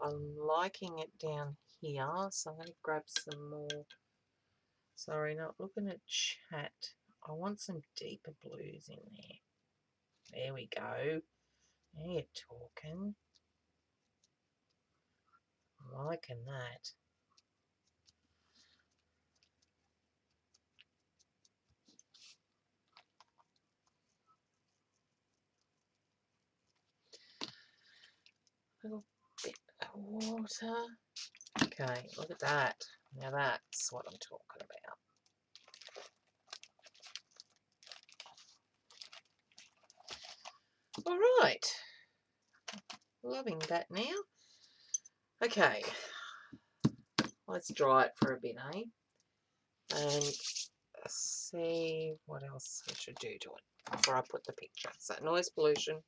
I'm liking it down here, so I'm going to grab some more. Sorry, not looking at chat. I want some deeper blues in there. There we go. Now you're talking. I'm liking that. A little bit of water. Okay, look at that. Now that's what I'm talking about. All right. Loving that now. Okay. Let's dry it for a bit, eh? And see what else we should do to it before I put the picture. So noise pollution.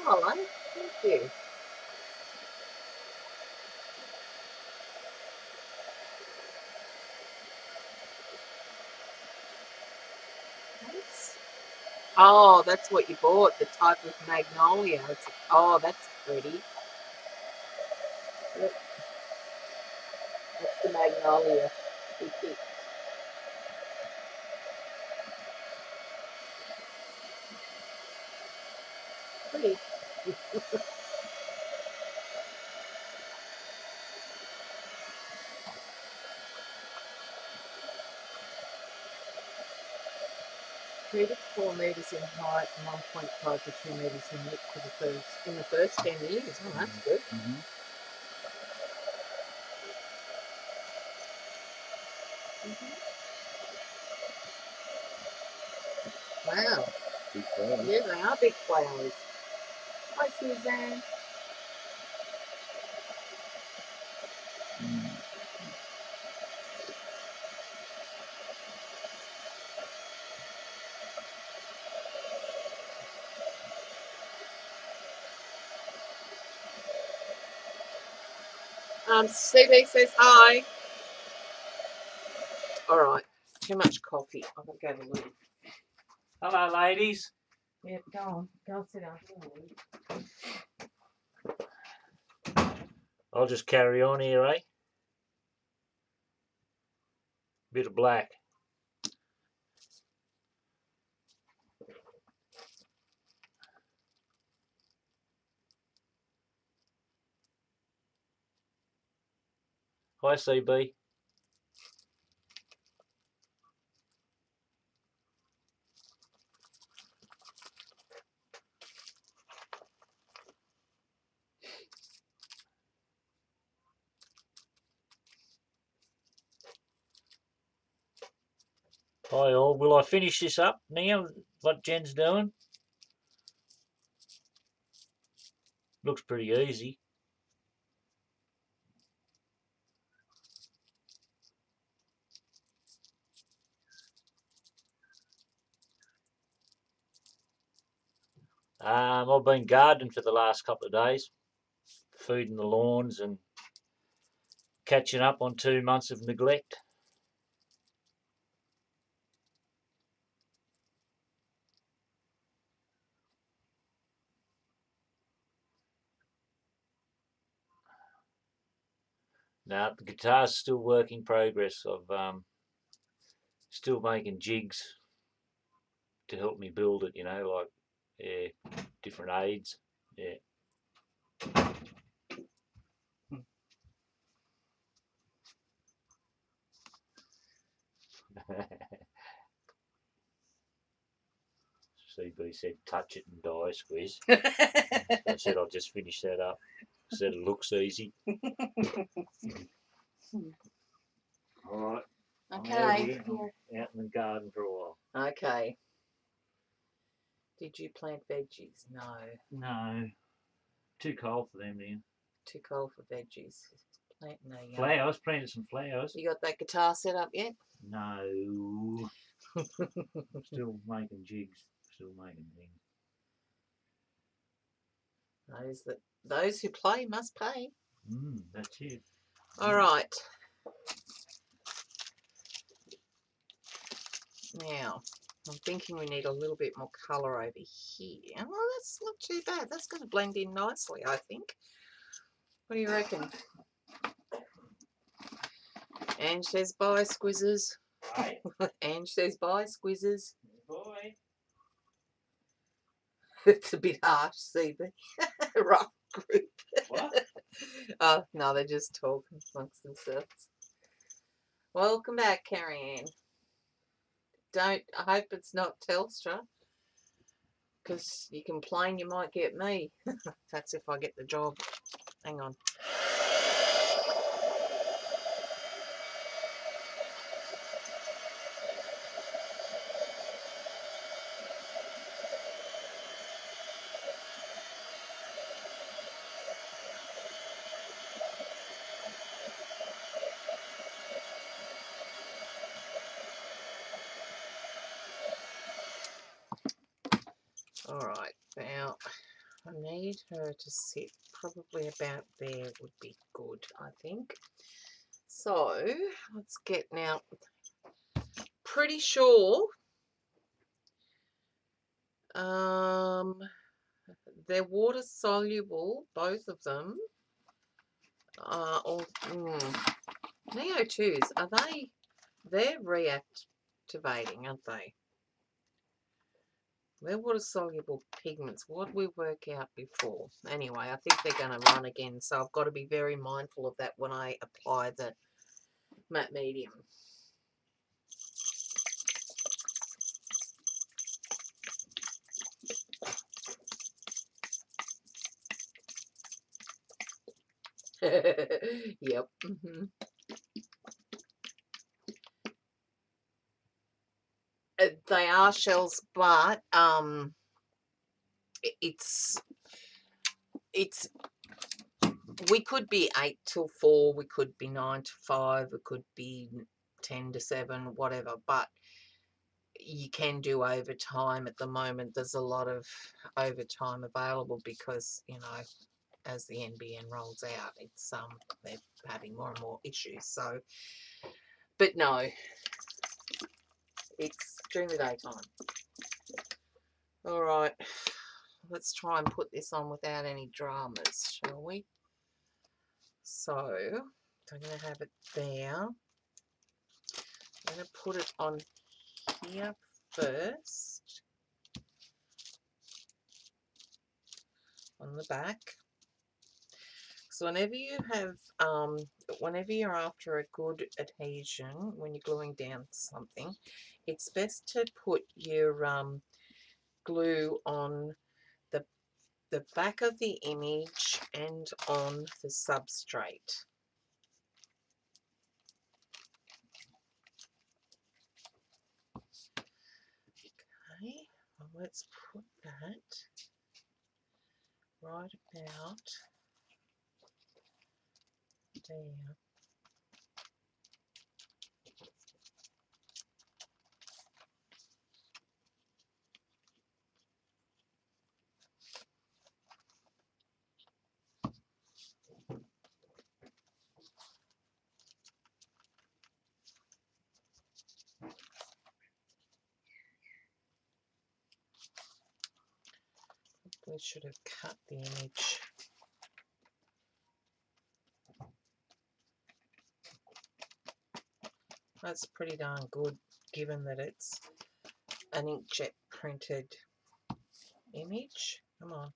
Hello, thank you. Oh, that's what you bought, the type of magnolia. Oh, that's pretty. Look, that's the magnolia we picked. Pretty. Three to 4 metres in height and 1.5 to 2 metres in width in the first 10 years. Oh, that's good. Wow. Big flowers. Yeah, they are big flowers. Hi, Suzanne. CB says hi. All right. Too much coffee. I've got to go to loo. Hello, ladies. Yeah, go on. Go and sit down. I'll just carry on here, eh? Bit of black. Hi, CB. Hi all. Will I finish this up now? What Jen's doing? Looks pretty easy. I've been gardening for the last couple of days, feeding the lawns and catching up on 2 months of neglect. Now the guitar's still work in progress. I've still making jigs to help me build it. You know, like different aids. Yeah. CB said, "Touch it and die, Squiz." I said, "I'll just finish that up." Said it looks easy. All right. Okay. Out in the garden for a while. Okay. Did you plant veggies? No. No. Too cold for them now. Too cold for veggies. Planting a flowers. Planted some flowers. You got that guitar set up yet? No. Still making jigs. Still making things. Those who play must pay. That's it. All right. Now, I'm thinking we need a little bit more colour over here. Well, that's not too bad. That's going to blend in nicely, I think. What do you reckon? Ange says bye, squizzes. Right. Ange says bye, squizzes. Boy. It's a bit harsh, see the rough group. What? Oh, no, they're just talking amongst themselves. Welcome back, Carrie Ann. I hope it's not Telstra, because you complain you might get me. That's if I get the job. Hang on. Alright, now I need her to sit probably about there would be good, I think. So let's get now, pretty sure they're water soluble, both of them. Neo2s, they're reactivating, aren't they? They're water soluble pigments. What did we work out before? Anyway, I think they're going to run again, so I've got to be very mindful of that when I apply the matte medium. Yep. They are shells, but it's we could be 8 till 4, we could be 9 to 5, it could be 10 to 7, whatever, but you can do overtime. At the moment there's a lot of overtime available because, you know, as the NBN rolls out, it's they're having more and more issues. So, but no, it's during the daytime. All right, let's try and put this on without any dramas, shall we? So I'm going to have it there. I'm going to put it on here first, on the back. So whenever you have, whenever you're after a good adhesion, when you're gluing down something, it's best to put your glue on the back of the image and on the substrate. Okay, well, let's put that right about there. we should have cut the image. That's pretty darn good, given that it's an inkjet printed image. Come on.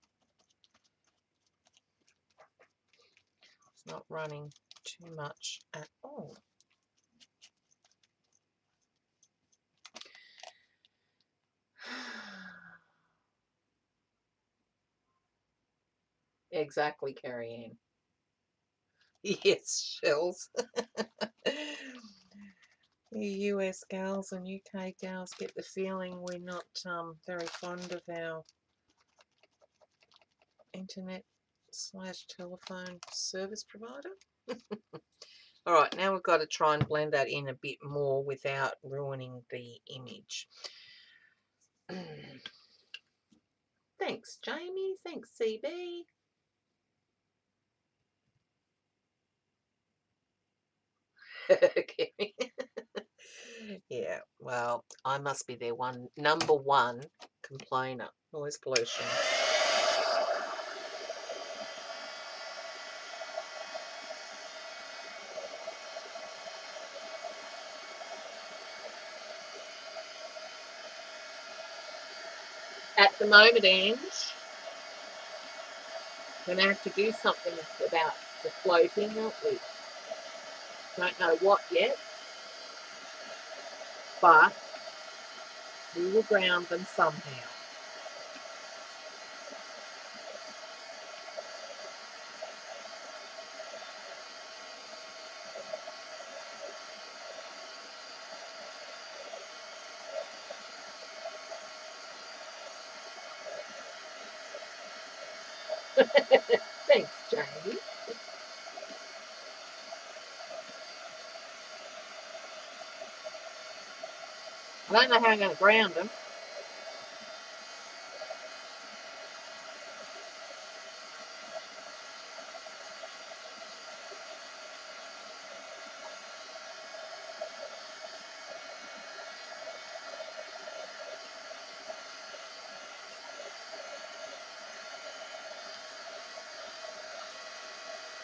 It's not running too much at all. Exactly, Carrie Ann. Yes, shells. You US gals and UK gals get the feeling we're not very fond of our internet / telephone service provider. Alright, now we've got to try and blend that in a bit more without ruining the image. Thanks, Jamie. Thanks, CB. Okay. Yeah, well, I must be their number one complainer. Noise pollution. At the moment, Ange, we're going to have to do something about the floating, aren't we? Don't know what yet, but we will ground them somehow. Thanks, Jamie. I don't know how I'm going to ground them.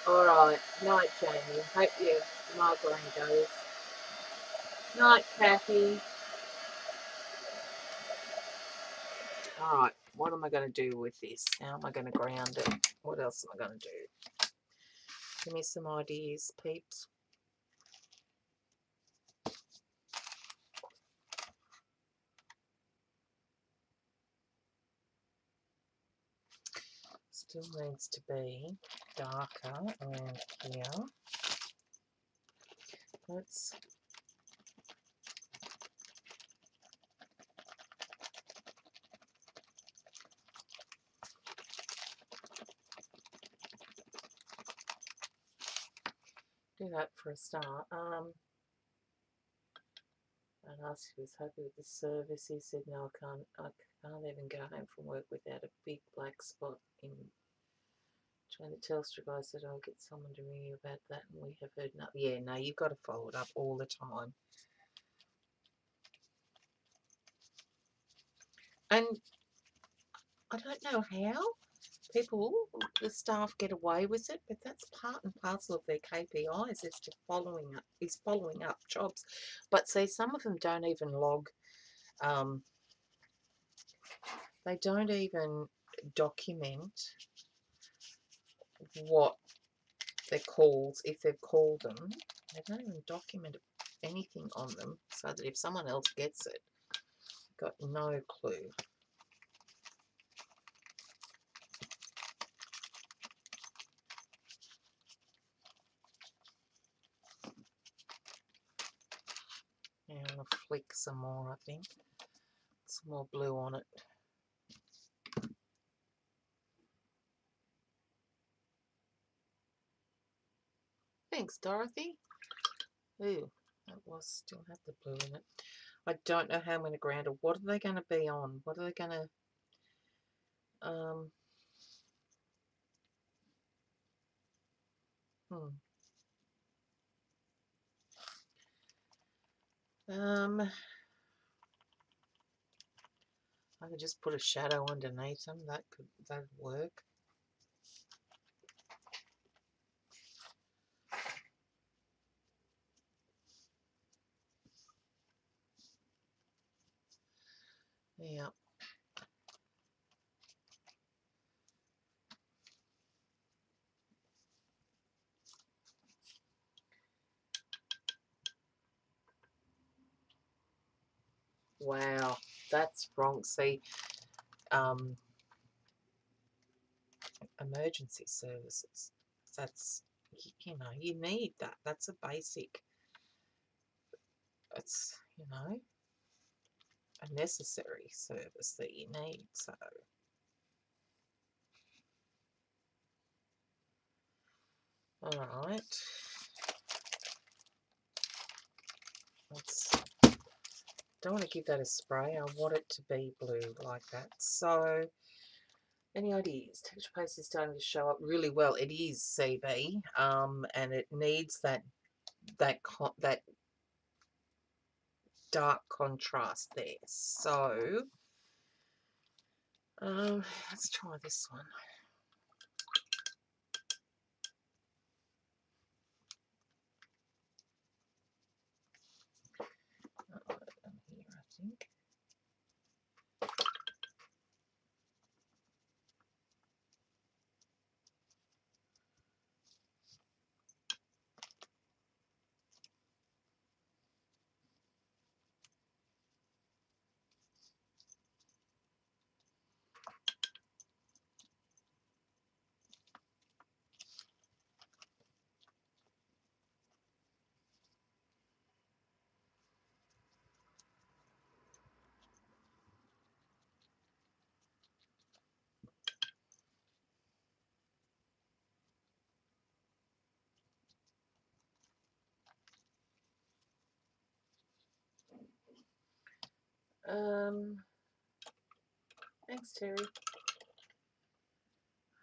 Alright, night, Jamie. Hope your migraine goes. Night, Kathy. Alright, what am I going to do with this? How am I going to ground it? What else am I going to do? Give me some ideas, peeps. Still needs to be darker around here. Let's do that for a start. I asked if he was happy with the service. He said, no, I can't even go home from work without a big black spot in between the Telstra guy. Said, I'll get someone to ring you about that, and we have heard nothing. Yeah, no, you've got to follow it up all the time. And I don't know how the staff get away with it, but that's part and parcel of their KPIs is to following up jobs. But see, some of them don't even log. They don't even document what their calls, if they've called them. They don't even document anything on them, so that if someone else gets it, got no clue. Yeah, I'm going to flick some more, I think. Some more blue on it. Thanks, Dorothy. Ooh, that still had the blue in it. I don't know how I'm going to ground it. What are they going to be on? What are they going to... I could just put a shadow underneath them. That'd work. Yeah. Wow, that's wrong. See, emergency services. That's, you know, you need that. That's a basic. It's, you know, a necessary service that you need. So, all right. Let's. Don't want to give that a spray. I want it to be blue like that. So, any ideas? Texture paste is starting to show up really well. It is CB, and it needs that dark contrast there. So, let's try this one. Here, I think. Thanks, Terry.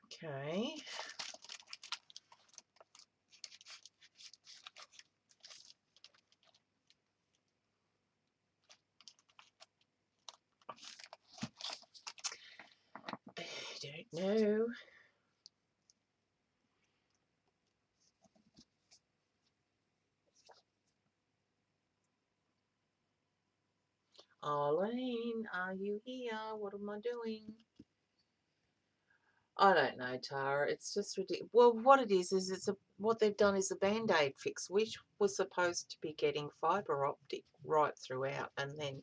Okay. I don't know. Arlene, are you here? What am I doing? I don't know, Tara. It's just ridiculous. Well, what it is what they've done is a band-aid fix, which was supposed to be getting fibre optic right throughout, and then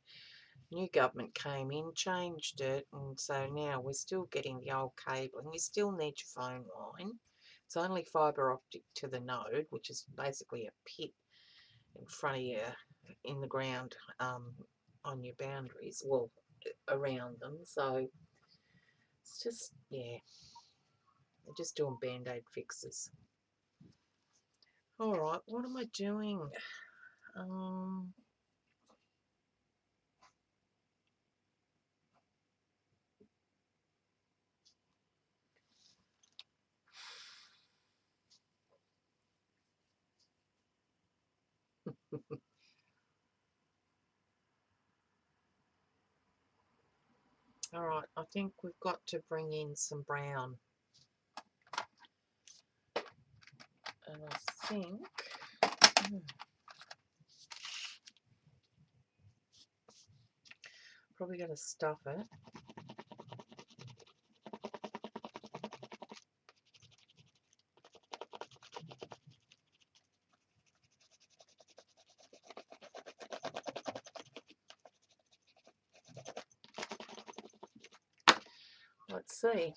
new government came in, changed it, and so now we're still getting the old cabling. You still need your phone line. It's only fibre optic to the node, which is basically a pit in front of you, in the ground, on your boundaries, well, around them. So it's just, yeah, they're just doing band-aid fixes. All right, what am I doing? All right, I think we've got to bring in some brown. And I think... probably going to stuff it. Let's see.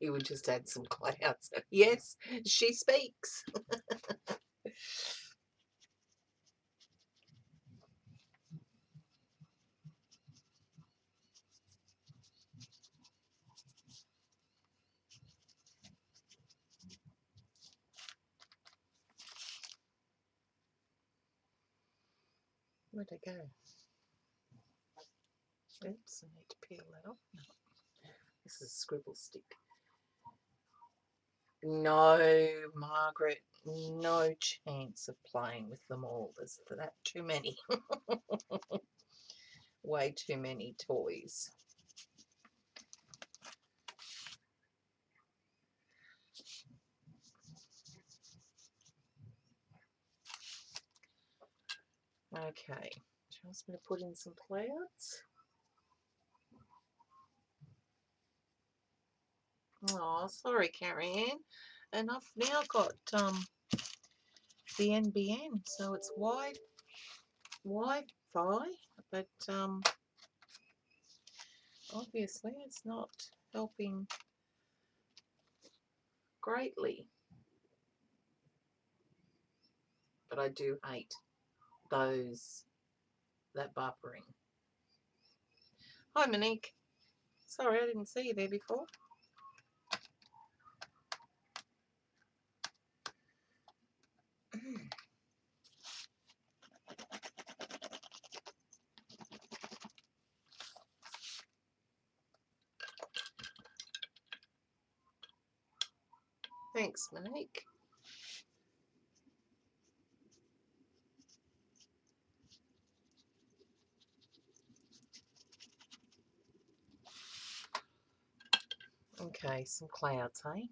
You would just add some clouds. Yes, she speaks. Where'd I go? Oops, I need to peel that off. No. This is a scribble stick. No, Margaret, no chance of playing with them all. There's that too many. way too many toys. Okay, just going to put in some clouds. Oh, sorry, Carrie Ann. And I've now got the NBN, so it's Wi-Fi, but obviously it's not helping greatly. But I do hate that buffering. Hi, Monique. Sorry, I didn't see you there before. Thanks, Monique. Okay, some clouds, hey?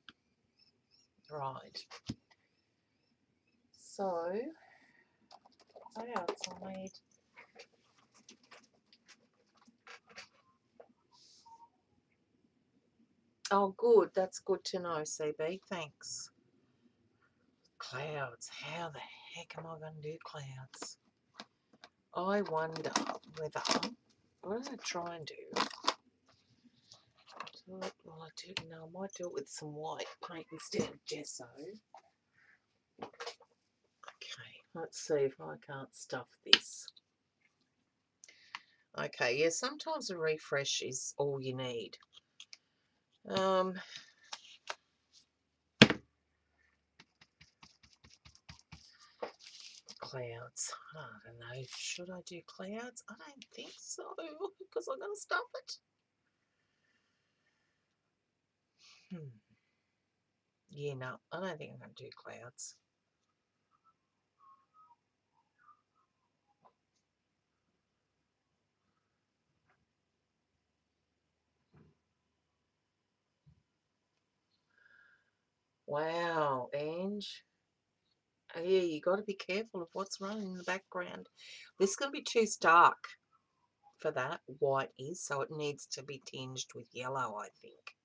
Right. So, clouds I made. Oh, good. That's good to know, CB. Thanks. Clouds. How the heck am I going to do clouds? I wonder whether... What did I try and do? Well, I might do it with some white paint instead of gesso. Okay, let's see if I can't stuff this. Okay, yeah, sometimes a refresh is all you need. Clouds. I don't know. Should I do clouds? I don't think so, because I'm going to stuff it. Yeah, no, I don't think I'm going to do clouds. Wow, Ange. Oh, yeah, you got to be careful of what's running in the background. This is going to be too stark for that. White is, so it needs to be tinged with yellow, I think.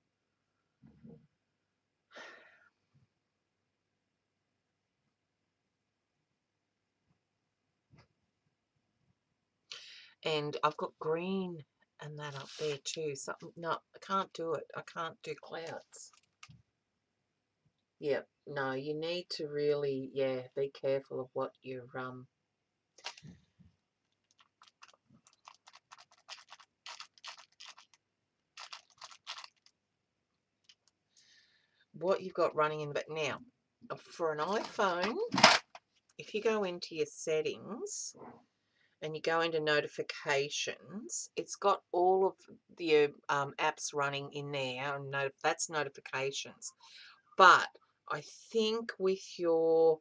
And I've got green and that up there too. So, no, I can't do it. I can't do clouds. Yeah, no, you need to really, yeah, be careful of what you've got running in the back. Now, for an iPhone, if you go into your settings and you go into notifications, it's got all of the apps running in there, and that's notifications. But I think with your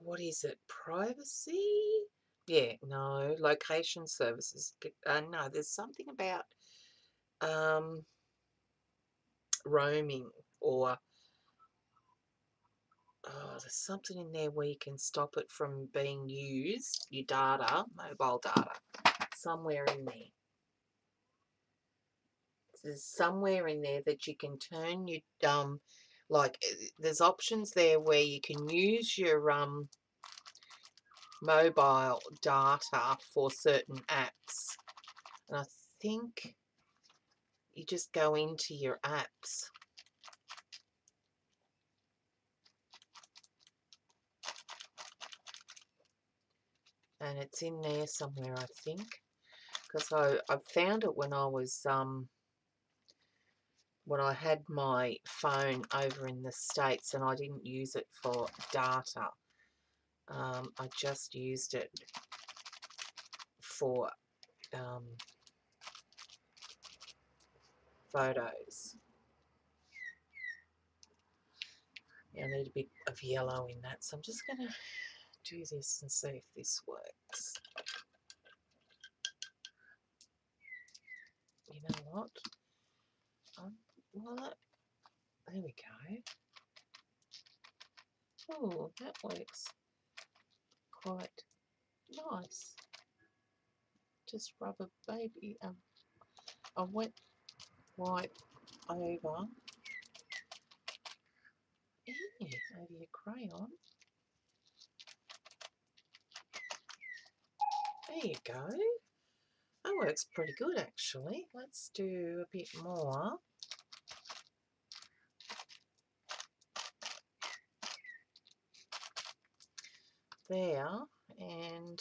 what is it, privacy? Yeah, no, location services. No, there's something about roaming, or there's something in there where you can stop it from being used, your data, mobile data, somewhere in there. There's somewhere in there that you can turn your, like, there's options there where you can use your mobile data for certain apps. And I think you just go into your apps. And it's in there somewhere, I think. Because I found it when I was, when I had my phone over in the States and I didn't use it for data. I just used it for photos. I need a bit of yellow in that, so I'm just going to do this and see if this works. you know what? Well, there we go. Oh, that works quite nice. Just rub a baby, a wet wipe over. Over your crayon. There you go. That works pretty good actually. Let's do a bit more. There, and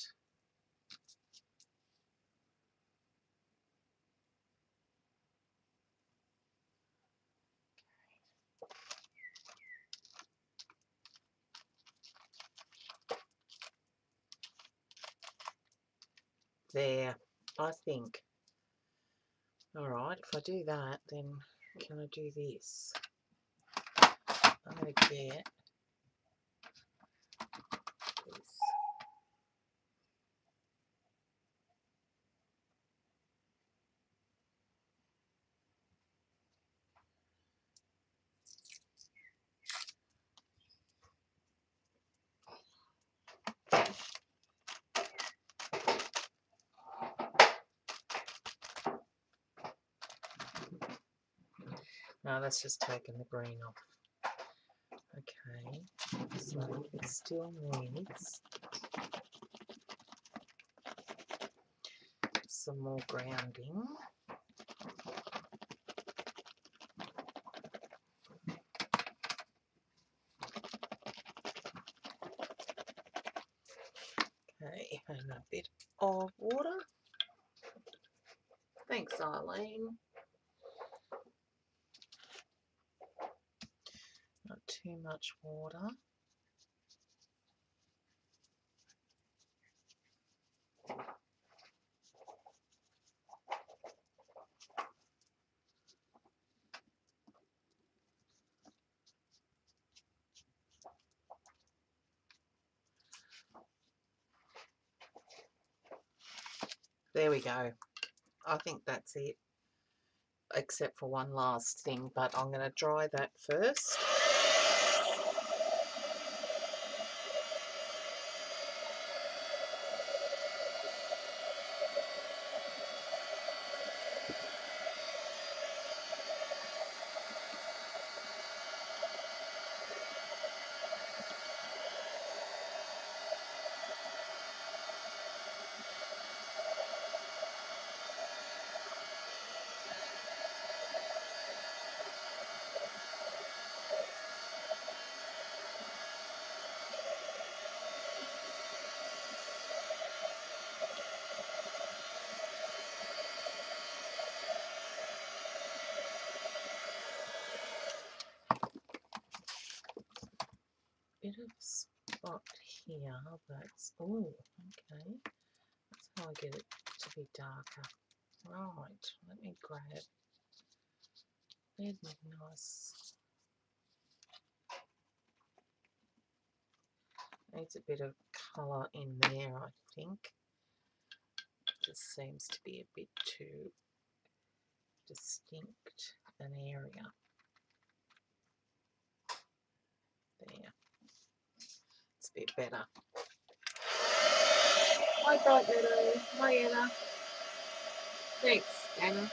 there, I think. Alright, if I do that, then can I do this? I'm going to get this. No, that's just taking the green off. Okay, so it still needs some more grounding. Okay, and a bit of water. Thanks, Eileen. Not too much water. There we go. I think that's it, except for one last thing, but I'm going to dry that first. Bit of spot here, but oh, okay. That's how I get it to be darker. Right, let me grab. There's nice. Needs a bit of colour in there, I think. Just seems to be a bit too distinct an area. There. It's a bit better. Hi, Bright Meadow. Hi, Anna. Thanks, Anna.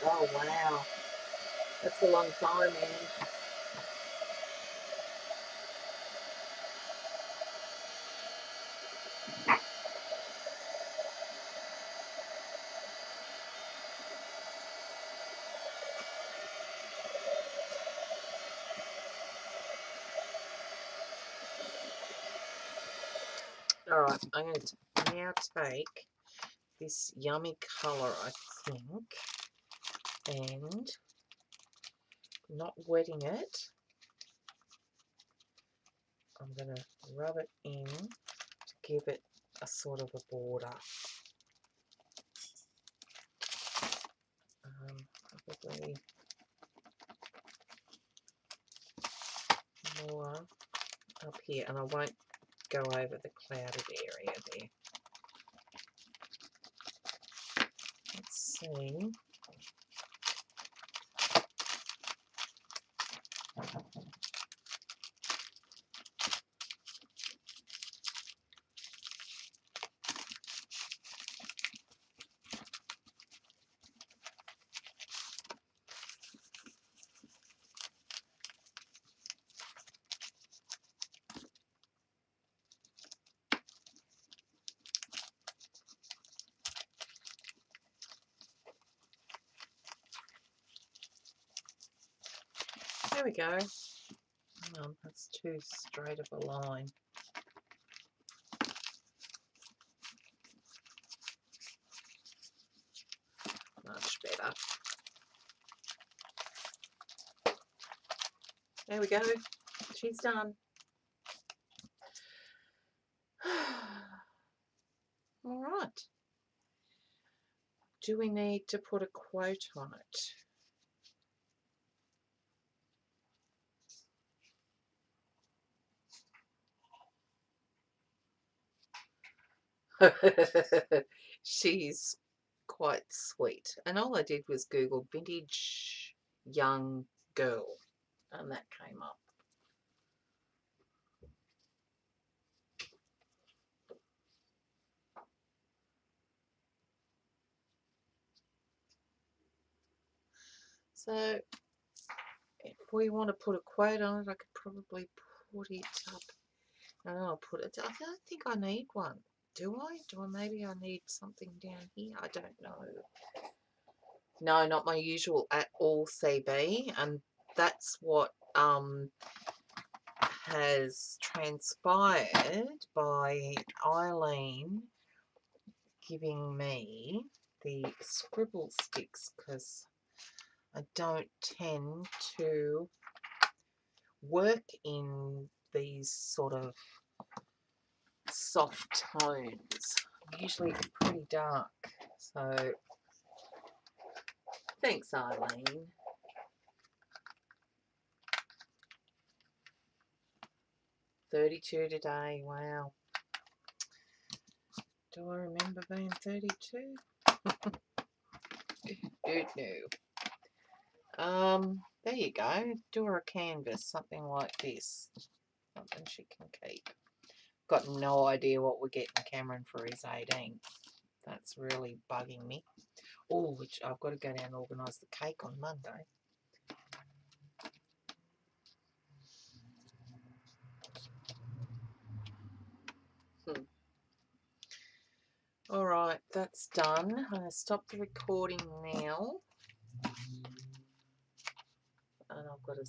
Oh, wow. That's a long time, man. Alright, I'm going to now take this yummy colour, I think, and not wetting it, I'm going to rub it in to give it a sort of a border. probably more up here, and I won't go over the clouded area there. Let's see. There we go. That's too straight of a line. Much better. There we go. She's done. All right. Do we need to put a quote on it? She's quite sweet. And all I did was Google vintage young girl, and that came up. So if we want to put a quote on it, I could probably put it up. And I'll put it. I don't think I need one. Do I? Maybe I need something down here. I don't know. No, not my usual at all CB, and that's what has transpired by Eileen giving me the scribble sticks, because I don't tend to work in these sort of soft tones. I'm usually pretty dark. So thanks, Eileen. $32 today. Wow. Do I remember being 32? Don't know. There you go. Do her a canvas, something like this. Something she can keep. Got no idea what we're getting Cameron for his 18th. That's really bugging me. Oh, which I've got to go down and organise the cake on Monday. Alright, that's done. I'm going to stop the recording now. And I've got to